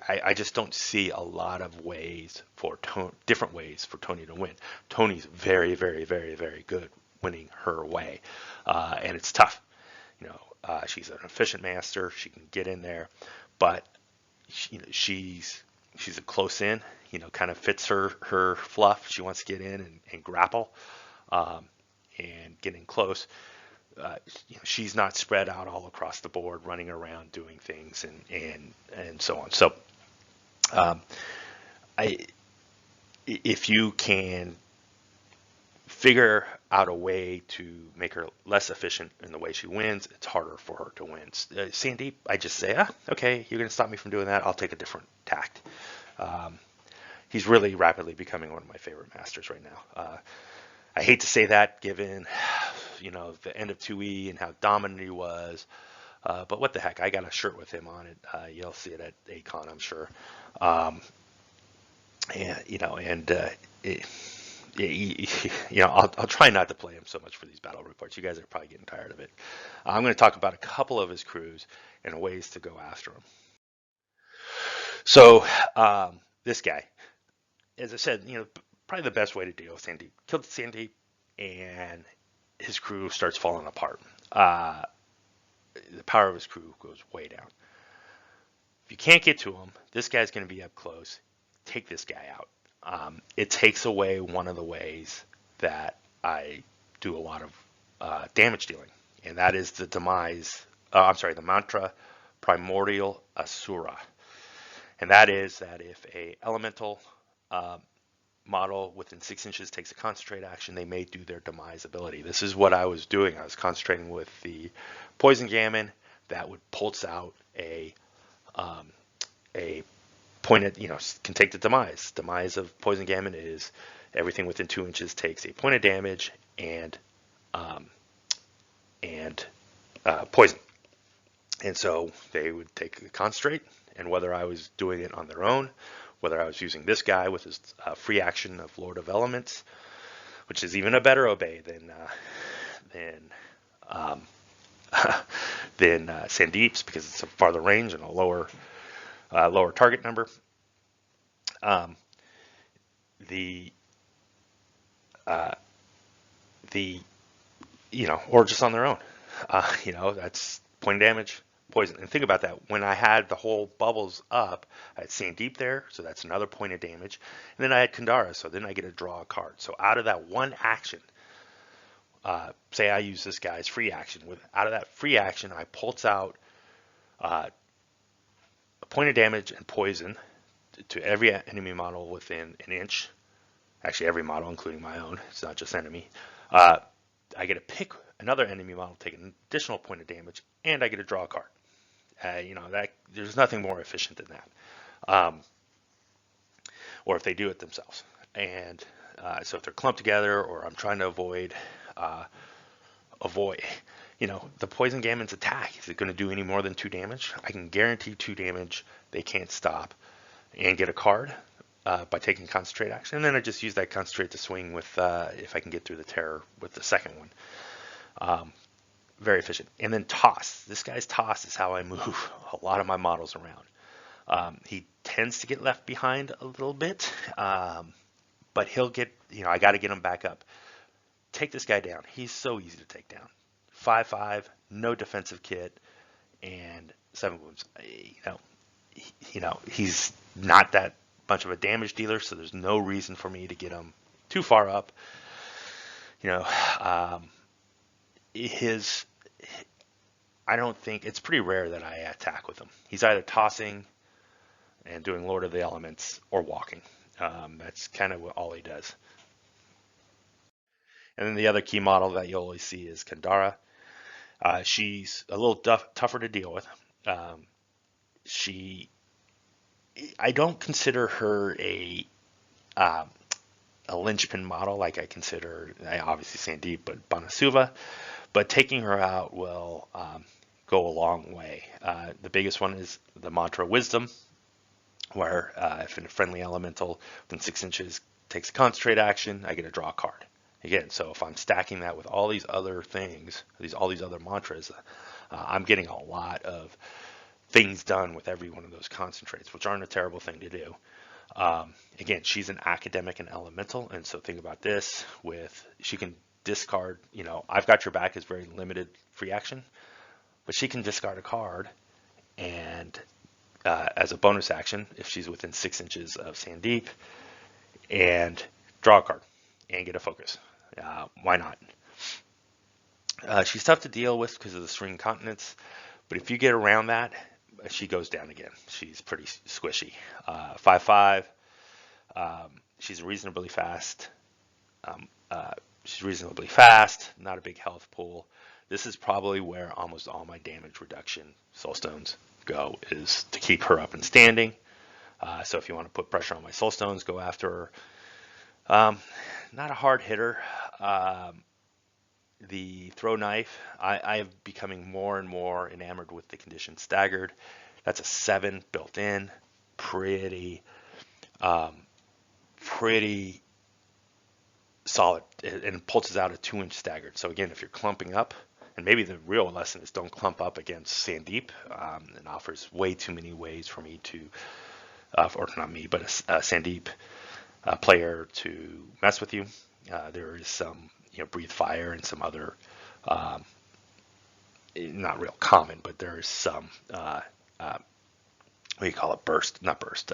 I just don't see a lot of ways different ways for Tony to win. Tony's very, very, very, very good winning her way, and it's tough. She's an efficient master. She can get in there, but she's a close in. Kind of fits her fluff. She wants to get in and grapple. And getting close. She's not spread out all across the board, running around doing things and so on. So, if you can figure out a way to make her less efficient in the way she wins, it's harder for her to win. Sandeep, I just say, okay, you're going to stop me from doing that. I'll take a different tact. He's really rapidly becoming one of my favorite masters right now. I hate to say that, given the end of 2E and how dominant he was, but what the heck? I got a shirt with him on it. You'll see it at Acon, I'm sure. I'll try not to play him so much for these battle reports. You guys are probably getting tired of it. I'm going to talk about a couple of his crews and ways to go after him. So this guy, as I said, probably the best way to deal with Sandeep. Killed Sandeep, and his crew starts falling apart. The power of his crew goes way down. If you can't get to him, this guy's going to be up close. Take this guy out. It takes away one of the ways that I do a lot of damage dealing, and that is the the mantra Primordial Asura. And that is that if a elemental model within 6 inches takes a concentrate action, they may do their demise ability. This is what I was doing. I was concentrating with the poison gammon that would pulse out a pointed, can take the demise. Demise of poison gammon is everything within 2 inches takes a point of damage and poison. And so they would take a concentrate, and whether I was doing it on their own whether I was using this guy with his free action of Lord of Elements, which is even a better obey than um, than Sandeep's because it's a farther range and a lower target number. Um, the uh, the or just on their own. That's point damage, poison. And think about that. When I had the whole bubbles up, I had Sandeep there, so that's another point of damage. And then I had Kandara, so then I get to draw a card. So out of that one action, say I use this guy's free action. Out of that free action, I pulse out a point of damage and poison to every enemy model within an inch. Actually, every model, including my own. It's not just enemy. I get to pick another enemy model, take an additional point of damage, and I get to draw a card. That there's nothing more efficient than that. Or if they do it themselves. And so if they're clumped together, or I'm trying to avoid, the poison gamon's attack. Is it going to do any more than 2 damage? I can guarantee 2 damage. They can't stop and get a card by taking concentrate action. And then I just use that concentrate to swing with if I can get through the terror with the second one. Very efficient. And then toss. This guy's toss is how I move a lot of my models around. He tends to get left behind a little bit, but he'll get, I got to get him back up. Take this guy down. He's so easy to take down. 5/5, no defensive kit, and 7 wounds. He's not that much of a damage dealer, so there's no reason for me to get him too far up. I don't think it's pretty rare that I attack with him. He's either tossing and doing Lord of the Elements or walking. That's kind of all he does. And then the other key model that you'll always see is Kandara. She's a little tougher to deal with. I don't consider her a linchpin model like I consider, obviously Sandeep, but Banasuva. But taking her out will go a long way. The biggest one is the mantra Wisdom, where if a friendly elemental within 6 inches takes a concentrate action, I get to draw a card. Again, so if I'm stacking that with all these other things, all these other mantras, I'm getting a lot of things done with every one of those concentrates, which aren't a terrible thing to do. Again, she's an academic and elemental, and so think about this she can discard, I've got your back is very limited free action, but she can discard a card and as a bonus action, if she's within 6 inches of Sandeep, and draw a card and get a focus. Why not? She's tough to deal with because of the string continents, but if you get around that, she goes down again. She's pretty squishy. 5/5. She's reasonably fast. Not a big health pool. This is probably where almost all my damage reduction soulstones go, is to keep her up and standing. So if you want to put pressure on my soulstones, go after her. Not a hard hitter. The throw knife, I am becoming more and more enamored with the condition staggered. That's a 7 built in, pretty solid, and pulses out a 2-inch staggered. So again, if you're clumping up, and maybe the real lesson is don't clump up against Sandeep. It offers way too many ways for me to, or not me, but a Sandeep player to mess with you. There is some, breathe fire and some other, not real common, but there is some, what do you call it? Not burst.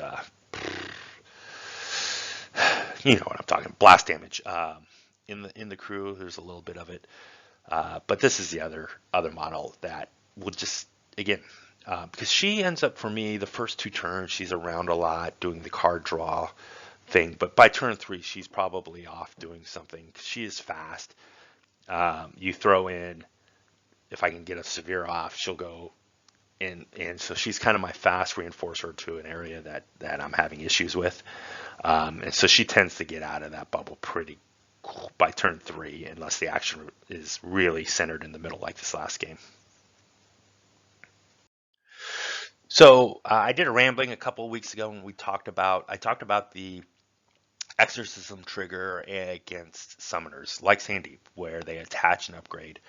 You know what I'm talking. Blast damage. In the crew, there's a little bit of it, but this is the other model that will just, again, because she ends up, for me, the first 2 turns she's around a lot doing the card draw thing, but by turn 3 she's probably off doing something. She is fast. You throw in, if I can get a severe off, she'll go in, and so she's kind of my fast reinforcer to an area that I'm having issues with, and so she tends to get out of that bubble pretty by turn 3, unless the action is really centered in the middle like this last game. So I did a rambling a couple of weeks ago when I talked about the exorcism trigger against summoners like Sandeep, where they attach an upgrade.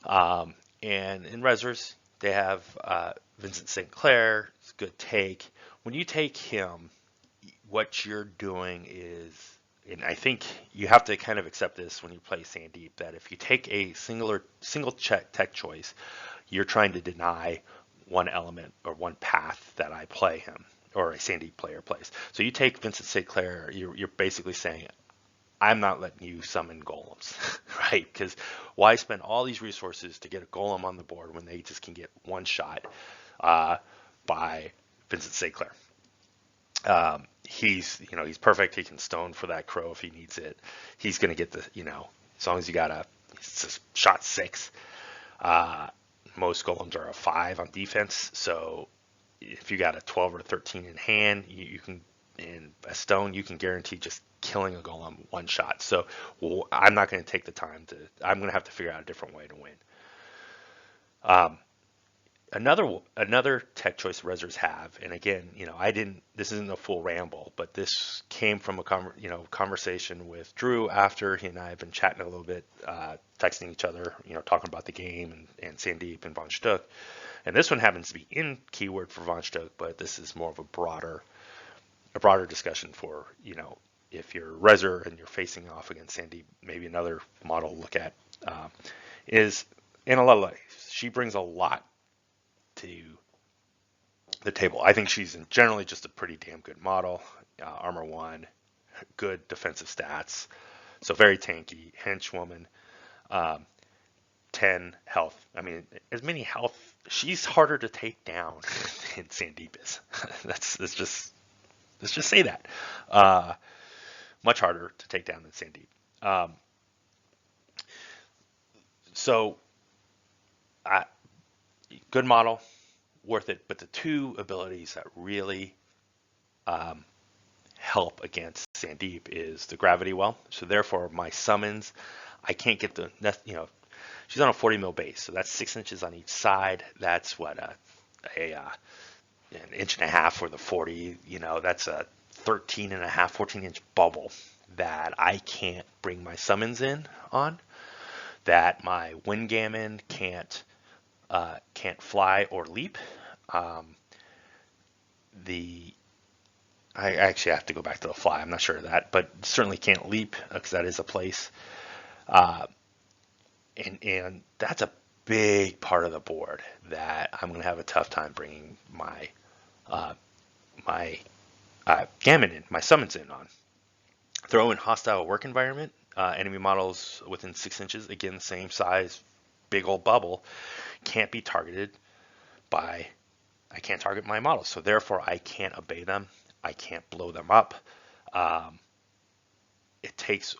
And in Resers, they have Vincent St. Clair. It's a good take. When you take him, what you're doing is, and I think you have to kind of accept this when you play Sandeep, that if you take a single tech choice, you're trying to deny one element or one path that I play him or a Sandeep player plays. So you take Vincent St. Clair, you're basically saying, I'm not letting you summon golems, right? Because why spend all these resources to get a golem on the board when they just can get one shot by Vincent St. Clair? He's perfect. He can stone for that crow if he needs it. He's going to get as long as you got it's a shot 6. Most golems are a 5 on defense. So if you got a 12 or 13 in hand, you can, in a stone, you can guarantee just killing a golem one shot. So I'm not going to take the time I'm going to have to figure out a different way to win. Another tech choice Rezzers have, and again, this isn't a full ramble, but this came from a conversation with Drew after he and I have been chatting a little bit, texting each other, talking about the game and Sandeep and Von Schtook. And this one happens to be in keyword for Von Schtook, but this is more of a broader discussion for, if you're Rezzer and you're facing off against Sandeep, maybe another model to look at is Anna. She brings a lot to the table. I think she's generally just a pretty damn good model. Armor 1, good defensive stats, so very tanky, henchwoman, 10 health. I mean, as many health, she's harder to take down than Sandeep is. let's just say that. Much harder to take down than Sandeep. So, good model, worth it. But the two abilities that really help against Sandeep is the gravity well. So therefore, my summons, I can't get she's on a 40 mil base, so that's 6 inches on each side. That's what an inch and a half for the 40. That's a 13 and a half, 14 inch bubble that I can't bring my summons in on. That my Windgammon can't fly or leap. I actually have to go back to the fly. I'm not sure of that, but certainly can't leap because that is a place. And that's a big part of the board that I'm going to have a tough time bringing my gammon in, my summons in on. Throw in hostile work environment, enemy models within 6 inches, again, same size, big old bubble, can't be targeted I can't target my models, so therefore I can't obey them, I can't blow them up. It takes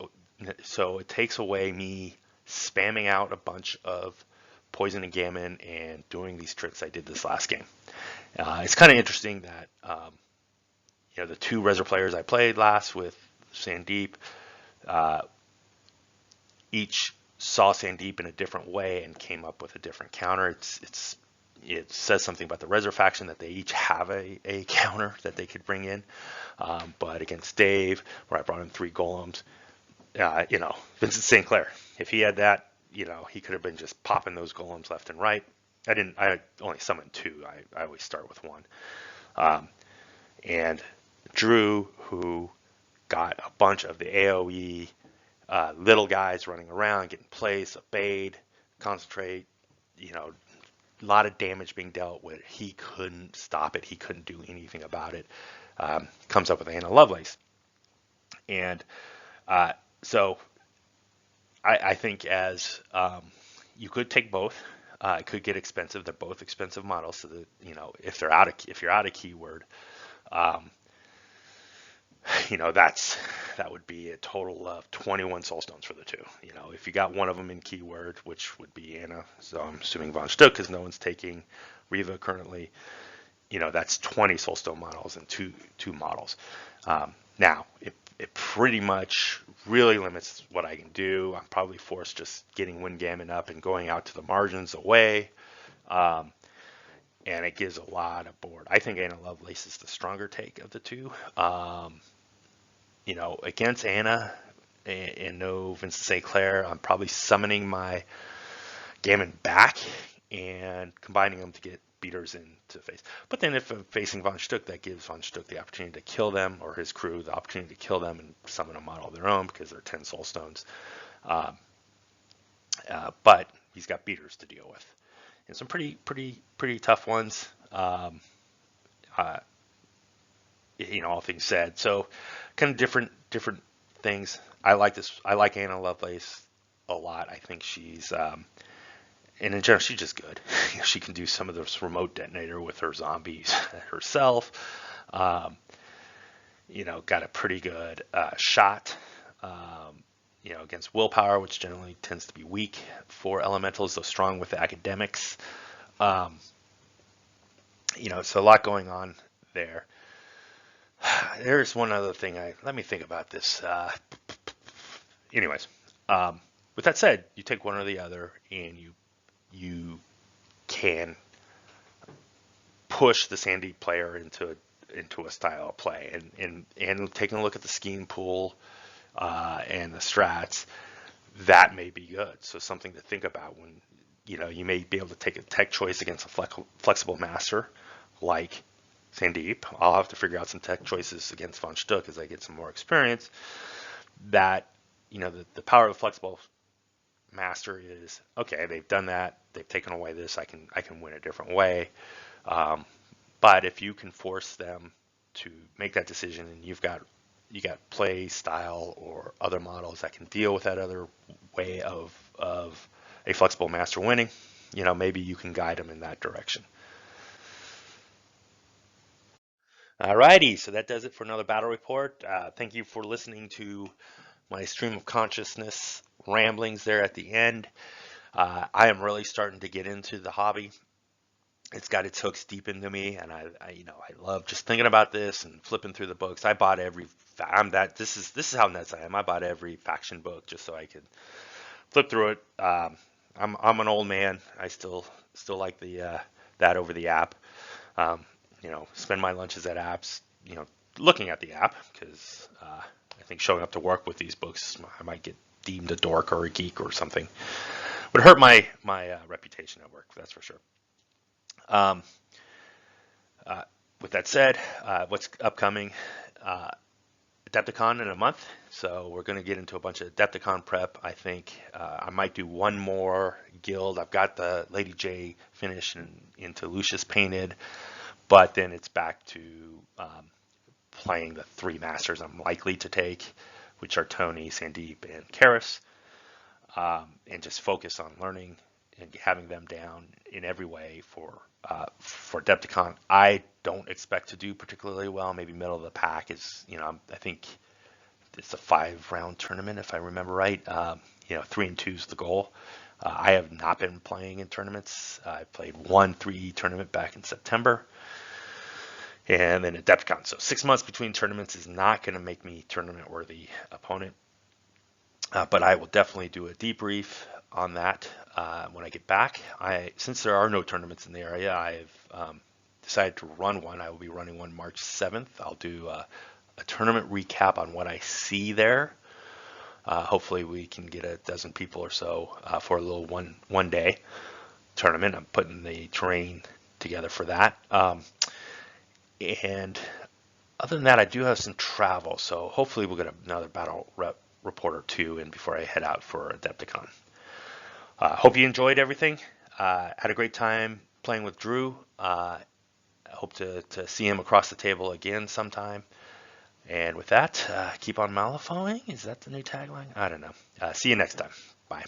away me spamming out a bunch of poison and gammon and doing these tricks I did this last game. It's kind of interesting that the two Rezzer players I played last with Sandeep, each saw Sandeep in a different way and came up with a different counter. It says something about the Rezzer faction that they each have a counter that they could bring in. But against Dave, where I brought in 3 golems, Vincent St. Clair, if he had that, he could have been just popping those golems left and right. I only summoned 2. I always start with 1. And Drew, who got a bunch of the AoE little guys running around, getting placed, obeyed, concentrate, a lot of damage being dealt with. He couldn't stop it. He couldn't do anything about it. Comes up with Anna Lovelace. And so I think as you could take both. It could get expensive. They're both expensive models. So that, if you're out of keyword, that would be a total of 21 soulstones for the two. If you got one of them in keyword, which would be Anna, so I'm assuming Von Schtook because no one's taking Riva currently. That's 20 soulstone models and two models. Now it pretty much really limits what I can do. I'm probably forced just getting Windgammon up and going out to the margins away. and it gives a lot of board. I think Anna Lovelace is the stronger take of the two. Against Anna and no Vincent St. Clair, I'm probably summoning my Gammon back and combining them to get beaters into face. But then if I'm facing Von Schtook, that gives Von Schtook the opportunity to kill them, or his crew the opportunity to kill them and summon a model of their own because they're 10 soul stones. But he's got beaters to deal with, and some pretty tough ones. All things said. So kind of different things. I like this. I like Anna Lovelace a lot. I think she's and in general, she's just good. She can do some of this remote detonator with her zombies herself. Got a pretty good shot. Against willpower, which generally tends to be weak for elementals, though strong with the academics. So a lot going on there. There's one other thing. Let me think about this. Anyways, with that said, you take one or the other, and you can push the Sandeep player into a style of play, and taking a look at the scheme pool and the strats, that may be good. So something to think about when you may be able to take a tech choice against a flexible master like Sandeep. I'll have to figure out some tech choices against Von Schtook as I get some more experience. That the power of the flexible master is okay. They've done that. They've taken away this. I can win a different way. But if you can force them to make that decision, and you got play style or other models that can deal with that other way of a flexible master winning, maybe you can guide them in that direction. Alrighty, so that does it for another battle report. Thank you for listening to my stream of consciousness ramblings there at the end. I am really starting to get into the hobby. It's got its hooks deep into me, and I love just thinking about this and flipping through the books. I bought every. This is how nuts I am. I bought every faction book just so I could flip through it. I'm an old man. I still like the that over the app. Spend my lunches at apps. Looking at the app because I think showing up to work with these books, I might get deemed a dork or a geek or something. Would hurt my reputation at work. That's for sure. With that said, what's upcoming? Adepticon in a month, so we're going to get into a bunch of Adepticon prep. I think I might do one more guild. I've got the Lady J finish and into Lucius painted, but then it's back to playing the three masters I'm likely to take, which are Tony, Sandeep, and Karis, and just focus on learning and having them down in every way for Adepticon. I don't expect to do particularly well. Maybe middle of the pack is, I think it's a 5-round tournament if I remember right. 3 and 2 is the goal. I have not been playing in tournaments. I played 1 3 tournament back in September, and then Adepticon. So 6 months between tournaments is not going to make me tournament worthy opponent. But I will definitely do a debrief on that when I get back. Since there are no tournaments in the area, I've decided to run one. I will be running one March 7th. I'll do a tournament recap on what I see there. Hopefully we can get a dozen people or so for a little one day tournament. I'm putting the terrain together for that. And other than that, I do have some travel. So hopefully we'll get another battle report or two in before I head out for Adepticon. Hope you enjoyed everything. Had a great time playing with Drew. I hope to see him across the table again sometime. And with that, keep on Malifauing. Is that the new tagline? I don't know. See you next time. Bye.